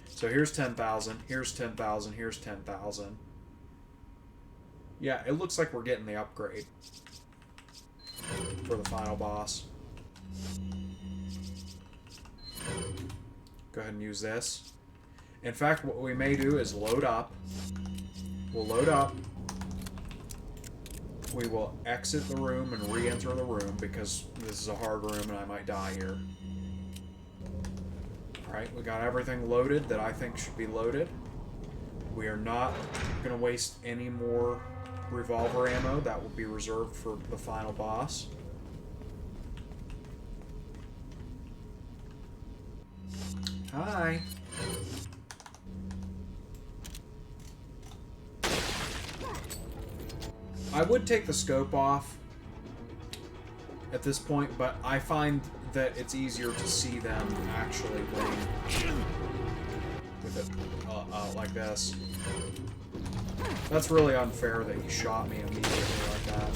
So here's 10,000, here's 10,000, here's 10,000. Yeah, it looks like we're getting the upgrade for the final boss. Go ahead and use this. In fact, what we may do is load up. We'll load up. We will exit the room and re-enter the room because this is a hard room and I might die here. Alright, we got everything loaded that I think should be loaded. We are not going to waste any more revolver ammo. That will be reserved for the final boss. Hi. I would take the scope off at this point, but I find that it's easier to see them actually playing with it like this. That's really unfair that he shot me immediately like that.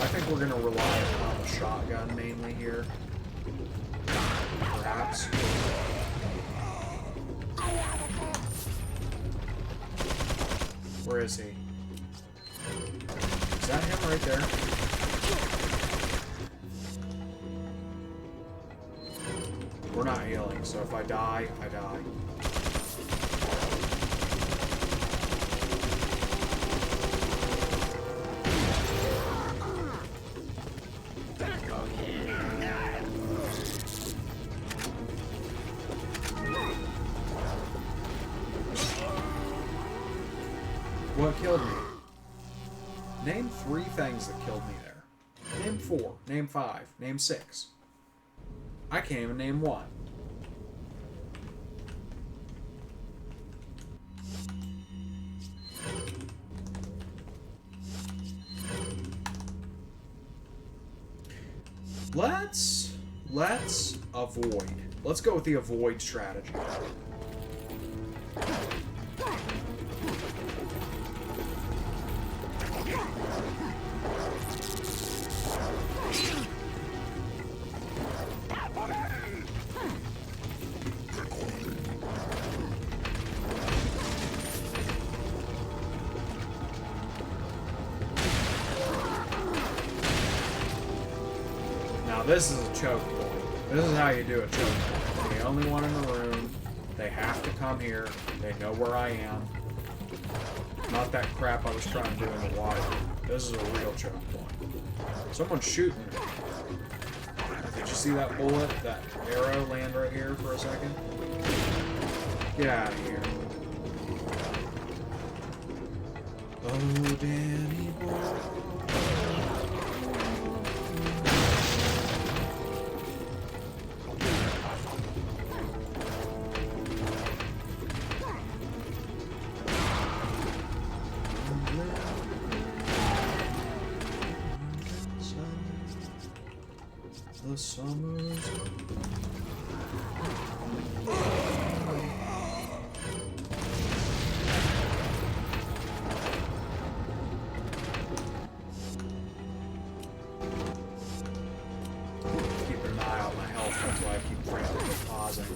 I think we're going to rely upon the shotgun mainly here. Perhaps. Where is he? Is that him right there? We're not healing, so if I die, I die. What killed me? Name 3 things that killed me there. Name 4. Name 5. Name 6. I can't even name 1. Let's avoid. Let's go with the avoid strategy. Now this is a choke point. This is how you do a choke point. I'm the only one in the room. They have to come here. They know where I am. Not that crap I was trying to do in the water. This is a real choke point. Someone's shooting me. Did you see that bullet, that arrow land right here for a second? Get out of here. Oh, Danny boy. The summer's keeping an eye on my health, that's why I keep frantically pausing.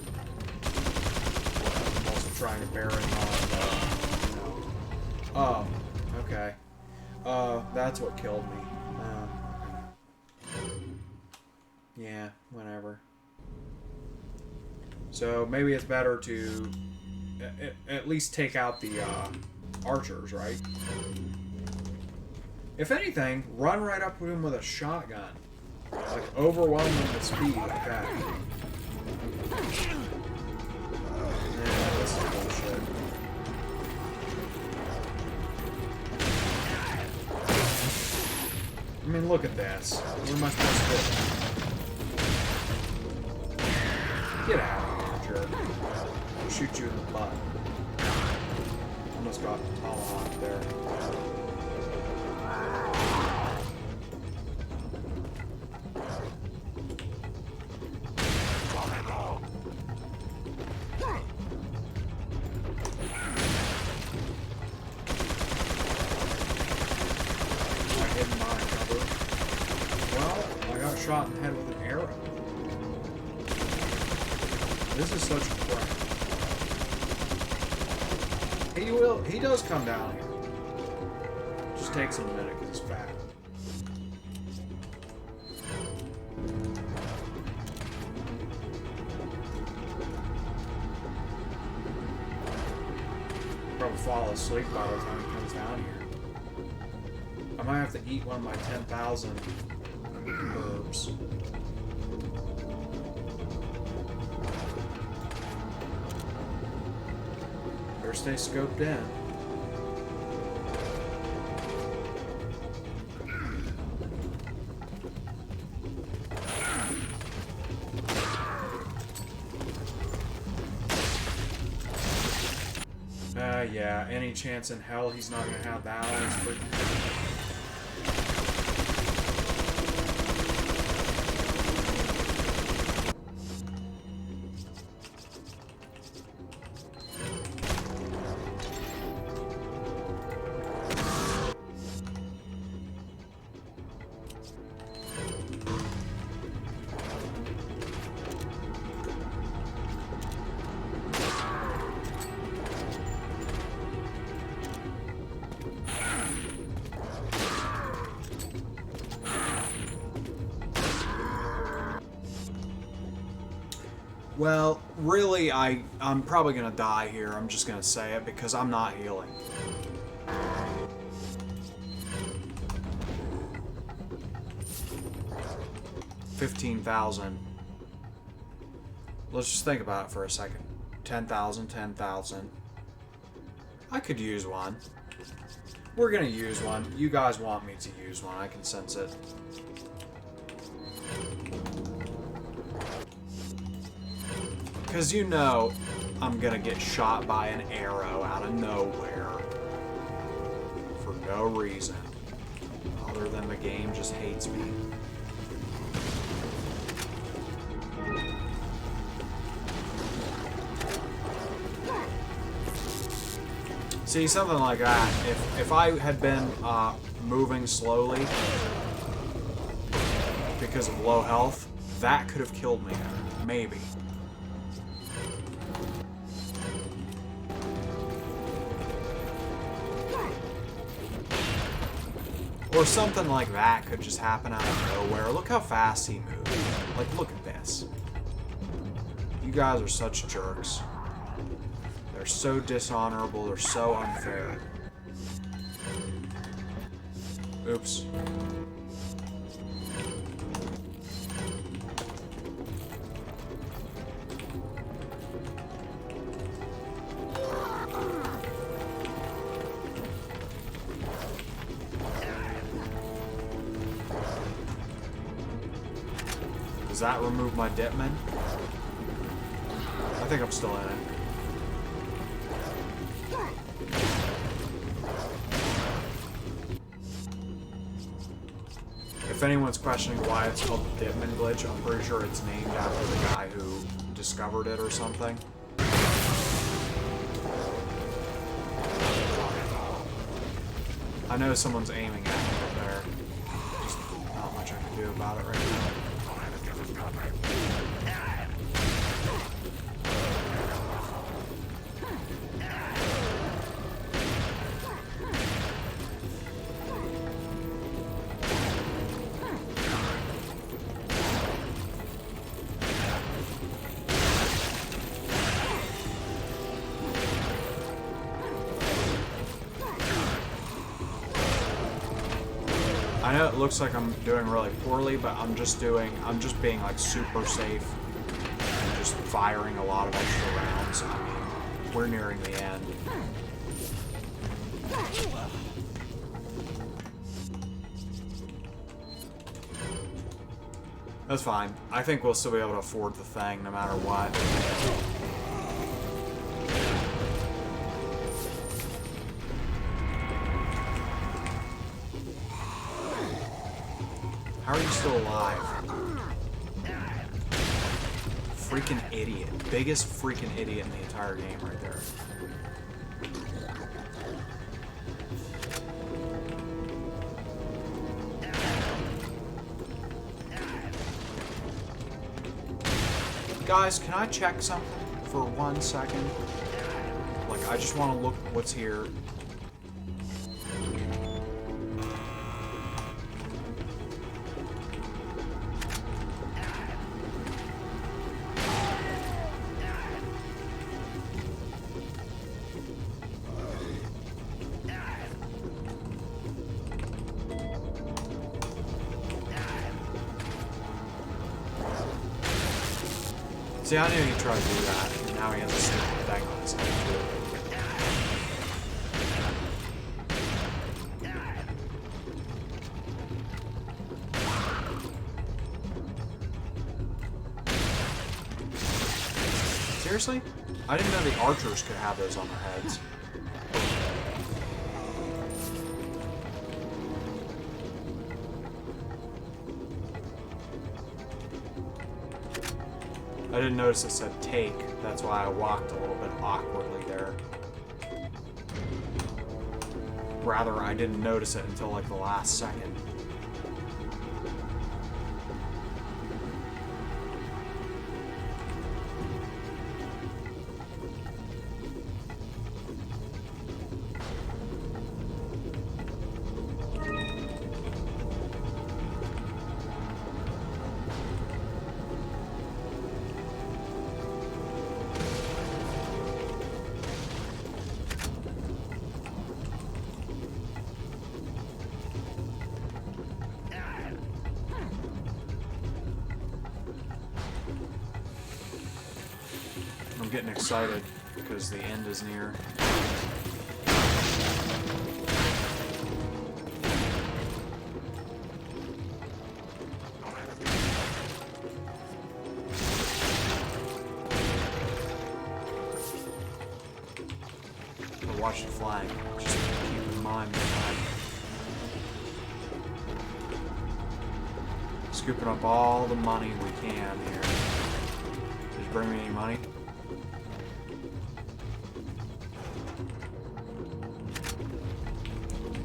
I'm also trying to bear in mind, Oh, okay. That's what killed me. Yeah, whatever. So maybe it's better to at least take out the archers, right? If anything, run right up to him with a shotgun. Like, overwhelm him with speed like that. Yeah, this is bullshit. I mean, look at this. What am I supposed to do? Get out of here, jerk. I'll shoot you in the butt. Almost got tomahawked there. I hid in my cover. Well, I got shot in the head with an arrow. This is such a crap. He does come down here. Just takes him a minute because he's fat. Probably fall asleep by the time he comes down here. I might have to eat one of my 10,000 herbs. Stay scoped in. Yeah, any chance in hell he's not gonna have that on his freaking... Well, really, I'm probably gonna die here. I'm just gonna say it because I'm not healing. $15,000. Let's just think about it for a second. 10,000, 10,000. I could use one. We're gonna use one. You guys want me to use one. I can sense it. Because you know I'm gonna get shot by an arrow out of nowhere. For no reason. Other than the game just hates me. See, something like that. If I had been moving slowly because of low health, that could have killed me. Maybe. Or something like that could just happen out of nowhere. Look how fast he moves. Like, look at this. You guys are such jerks. They're They're so dishonorable, they're so unfair. Oops. Does that remove my Ditman? I think I'm still in it. If anyone's questioning why it's called the Ditman glitch, I'm pretty sure it's named after the guy who discovered it or something. I know someone's aiming at me up there. Just not much I can do about it right now. I know it looks like I'm doing really poorly, but I'm just being like super safe and just firing a lot of extra rounds. I mean, we're nearing the end. That's fine. I think we'll still be able to afford the thing no matter what. How are you still alive? Freaking idiot. Biggest freaking idiot in the entire game right there. Guys, can I check something for 1 second? Like, I just want to look what's here. See, I knew he'd try to do that, and now he has a stupid thing on his head. Seriously? I didn't know the archers could have those on their heads. I didn't notice it said take, that's why I walked a little bit awkwardly there. Rather, I didn't notice it until like the last second. I'm getting excited because the end is near. But watch the flag. Just keep in mind the flag. Scooping up all the money we can here. Did you bring me any money?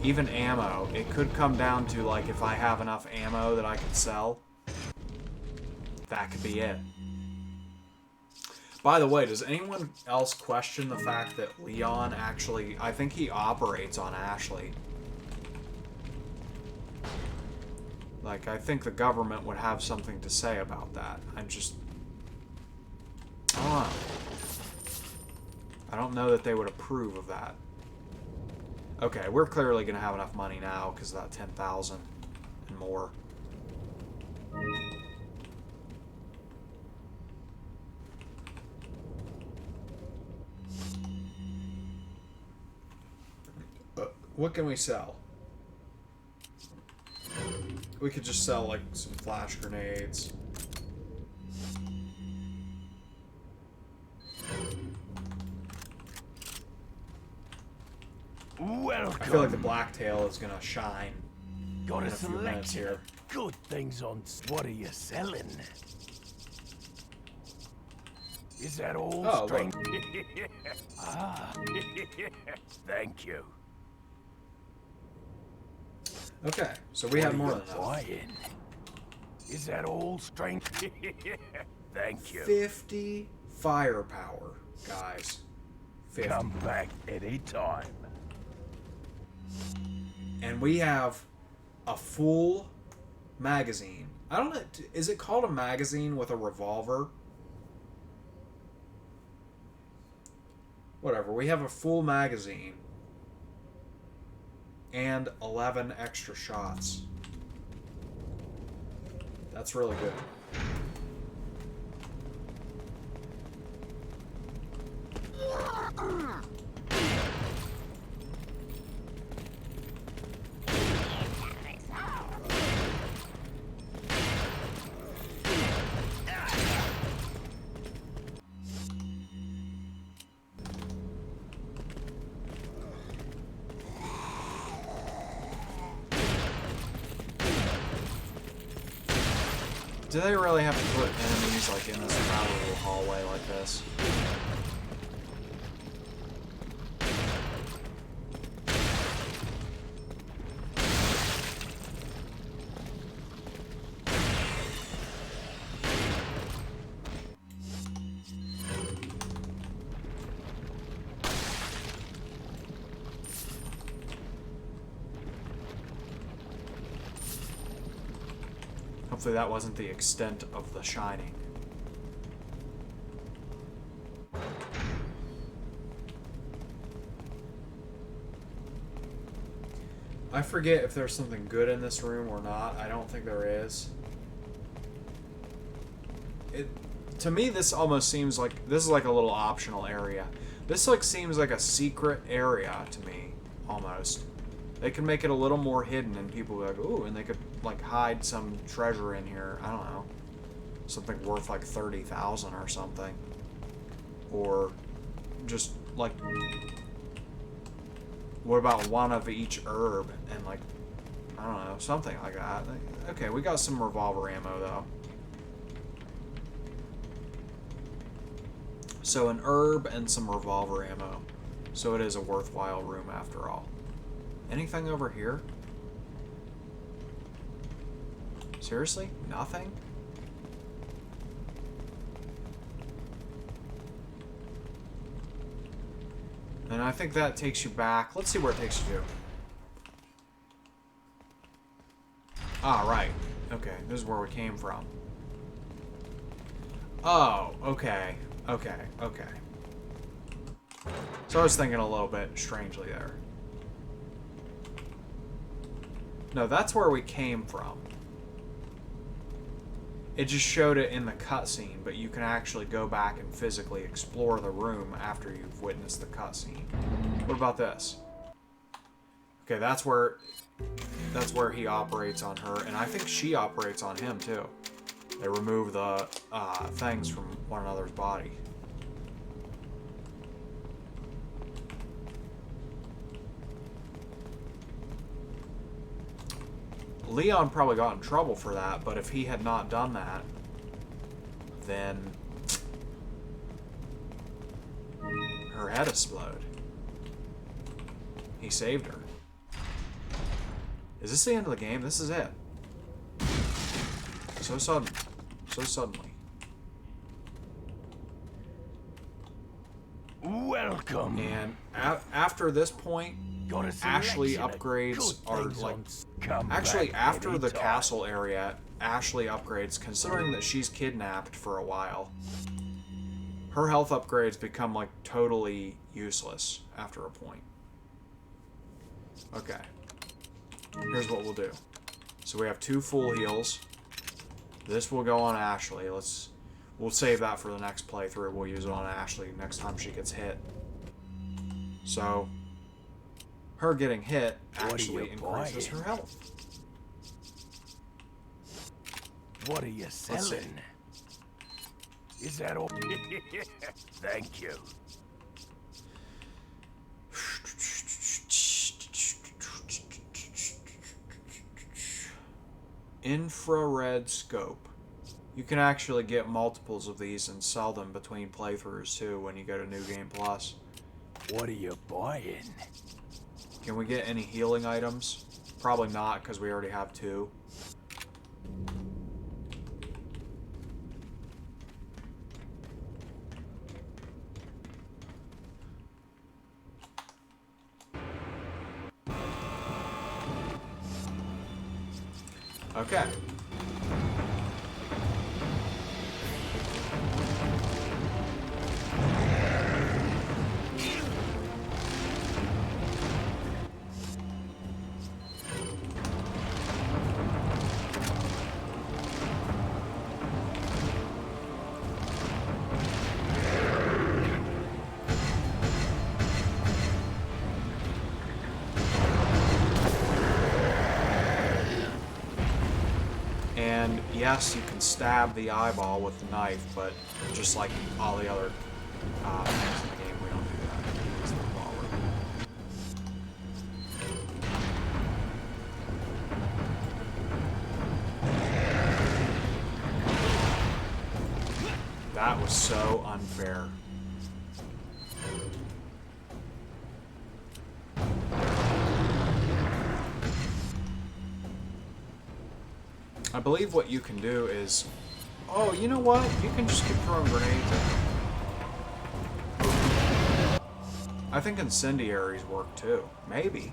Even ammo. It could come down to, like, if I have enough ammo that I can sell. That could be it. By the way, does anyone else question the fact that Leon actually... I think he operates on Ashley. Like, I think the government would have something to say about that. I don't know. I don't know that they would approve of that. Okay, we're clearly going to have enough money now because of that 10,000 and more. What can we sell? We could just sell, like, some flash grenades. Welcome. I feel like the blacktail is gonna shine Got in a a few minutes selection here. of good things on. What are you selling? Is that all, Oh, strange? Ah, thank you. Okay, so we have more than enough. Buying? Is that all, strange? Thank you. 50 firepower, guys. 50. Come back anytime. And we have a full magazine. I don't know, is it called a magazine with a revolver? Whatever, we have a full magazine. And 11 extra shots. That's really good. Do they really have to put enemies like in this crowded little hallway like this? Hopefully that wasn't the extent of the shining. I forget if there's something good in this room or not. I don't think there is. To me, this almost seems like this is like a little optional area. This like seems like a secret area to me, almost. They can make it a little more hidden, and people will be like, ooh, and they could like hide some treasure in here. I don't know, something worth like 30,000 or something, or just like, what about one of each herb and like, I don't know, something like that. Okay, we got some revolver ammo though. So an herb and some revolver ammo. So it is a worthwhile room after all. Anything over here? Seriously? Nothing? And I think that takes you back. Let's see where it takes you to. Ah, right. Okay, this is where we came from. Oh, okay. Okay, okay. So I was thinking a little bit strangely there. No, that's where we came from. It just showed it in the cutscene, but you can actually go back and physically explore the room after you've witnessed the cutscene. What about this? Okay, that's where he operates on her, and I think she operates on him too. They remove the things from one another's body. Leon probably got in trouble for that, but if he had not done that, then her head exploded. He saved her. Is this the end of the game? This is it. So sudden. So suddenly. Welcome. And after this point, Ashley selection of upgrades good are things like... on. Come Actually, back after the anytime. castle area, Ashley upgrades, considering that she's kidnapped for a while. her health upgrades become like totally useless after a point. Okay. Here's what we'll do. So we have 2 full heals. This will go on Ashley. We'll save that for the next playthrough. We'll use it on Ashley next time she gets hit. So her getting hit actually increases her health. What are you selling? Is that all? Thank you. Infrared scope. You can actually get multiples of these and sell them between playthroughs too when you go to New Game Plus. What are you buying? Can we get any healing items? Probably not, because we already have 2. Okay. And yes, you can stab the eyeball with the knife, but just like all the other things in the game, we don't do that. We use the revolver. That was so unfair. I believe what you can do is... Oh, you know what? You can just keep throwing grenades at them. I think incendiaries work too. Maybe.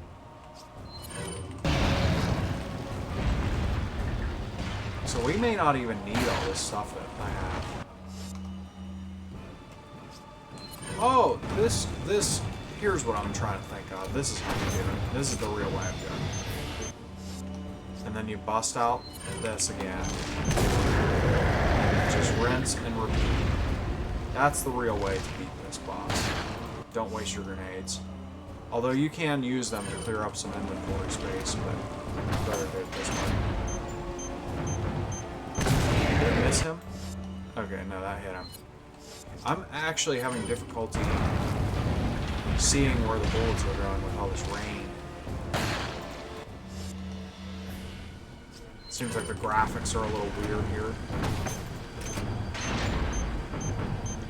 So we may not even need all this stuff that I have. Oh, this... Here's what I'm trying to think of. This is how you do it. This is the real way of doing it. And then you bust out this again. Just rinse and repeat. That's the real way to beat this boss. Don't waste your grenades. Although you can use them to clear up some inventory space, but I'd rather do it this way. Did I miss him? Okay, no, that hit him. I'm actually having difficulty seeing where the bullets are going with all this rain. Seems like the graphics are a little weird here.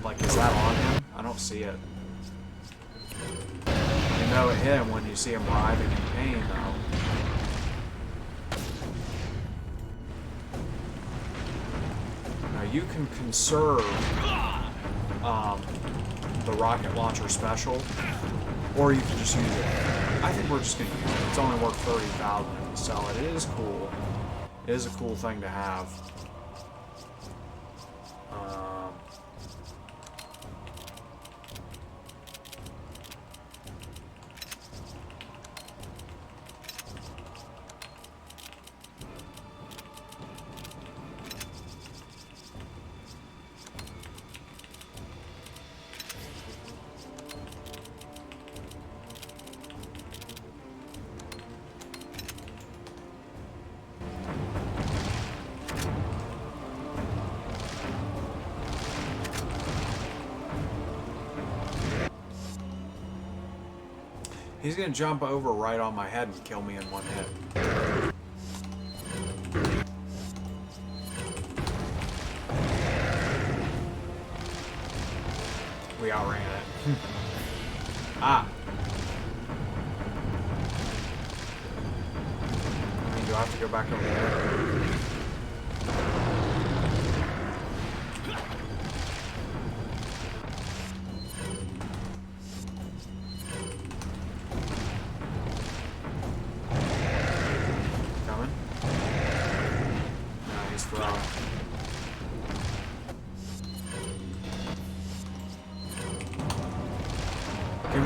Like, is that on him? I don't see it. You know it hit him when you see him writhing in pain, though. Now, you can conserve the rocket launcher special, or you can just use it. I think we're just going to use it. It's only worth 30,000 if you sell it. It is cool. It is a cool thing to have. He's gonna jump over right on my head and kill me in one hit. We outran it. Ah! I mean, do I have to go back over there?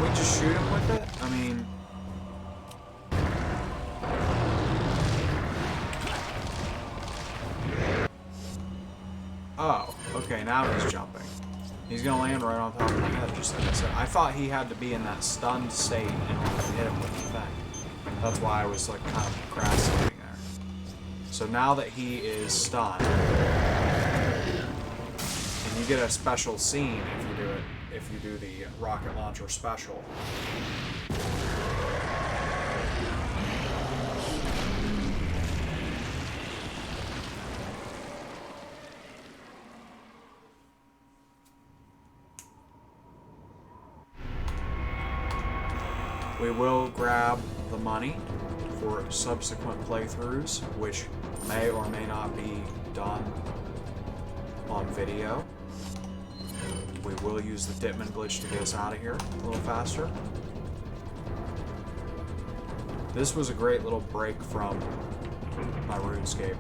Can we just shoot him with it? I mean... Oh, okay, now he's jumping. He's gonna land right on top of my head, just like I said. I thought he had to be in that stunned state in order to hit him with the thing. That's why I was like kind of procrastinating there. So now that he is stunned, and you get a special scene if you do the rocket launcher special. We will grab the money for subsequent playthroughs, which may or may not be done on video. We will use the Ditman glitch to get us out of here a little faster. This was a great little break from my RuneScape.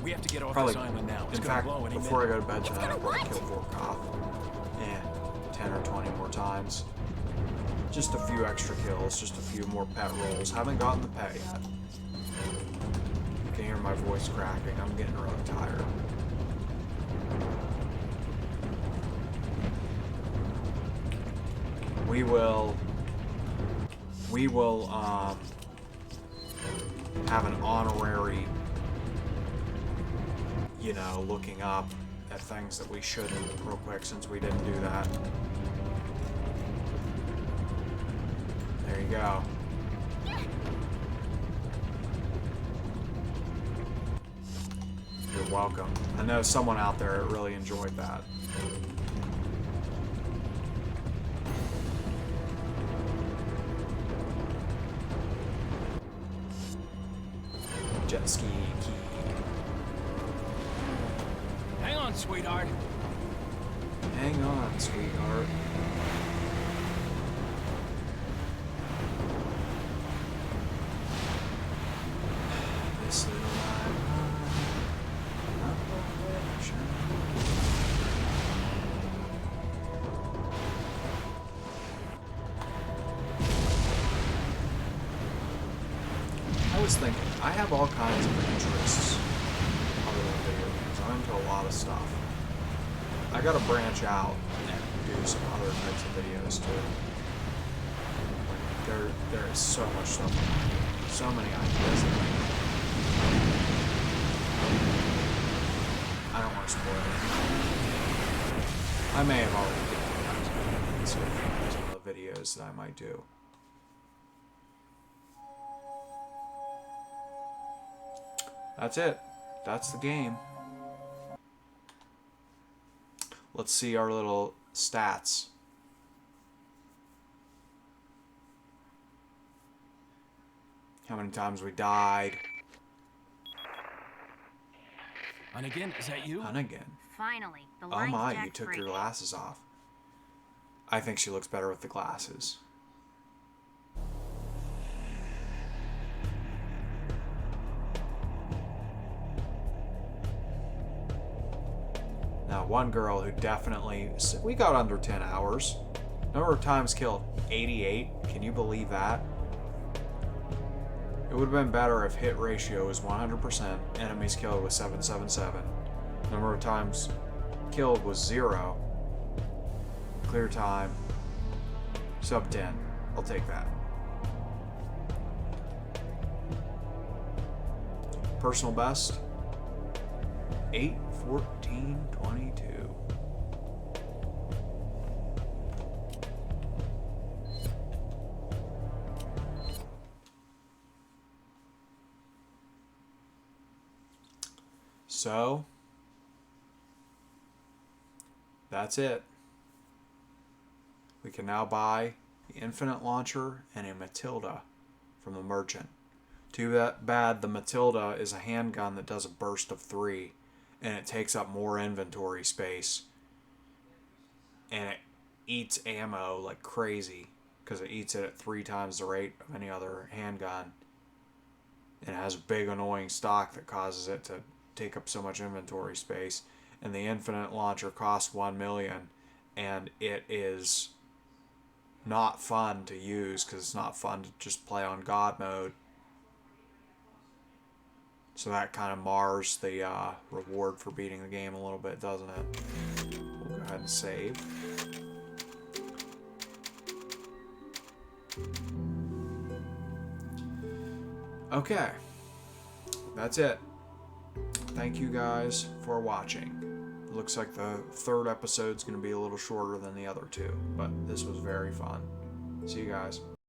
We have to get off Probably, this island now. It's in gonna fact, blow any before I minute. go to bed tonight, I'll probably kill Vorkov. 10 or 20 more times. Just a few extra kills, just a few more pet rolls. Haven't gotten the pet yet. You can hear my voice cracking. I'm getting really tired. We will have an honorary, you know, looking up at things that we shouldn't real quick since we didn't do that. There you go. You're welcome. I know someone out there really enjoyed that. Jet ski key. Hang on, sweetheart. Hang on, sweetheart. This little light, not reflection. I was thinking, I have all kinds of interests other than video games. I'm into a lot of stuff. I gotta branch out and do some other types of videos too. There is so much stuff, so many ideas. I don't want to spoil it. I may have already done some of the videos that I might do. That's it. That's the game. Let's see our little stats. How many times we died. Hunnigan, is that you? Hunnigan. Finally, the Oh line's my, you jacked took free. your glasses off. I think she looks better with the glasses. Now, one girl who definitely... We got under 10 hours. Number of times killed, 88. Can you believe that? It would have been better if hit ratio was 100%, enemies killed was 777. Number of times killed was 0. Clear time, sub 10. I'll take that. Personal best, 8:14:22. So, that's it. We can now buy the Infinite Launcher and a Matilda from the merchant. Too bad the Matilda is a handgun that does a burst of 3, and it takes up more inventory space. And it eats ammo like crazy, because it eats it at 3 times the rate of any other handgun. And it has a big annoying stock that causes it to take up so much inventory space. and the Infinite launcher costs 1 million, and it is not fun to use because it's not fun to just play on God mode. So that kind of mars the reward for beating the game a little bit, doesn't it? We'll go ahead and save. Okay, that's it. Thank you guys for watching. Looks like the third episode's going to be a little shorter than the other two, but this was very fun. See you guys.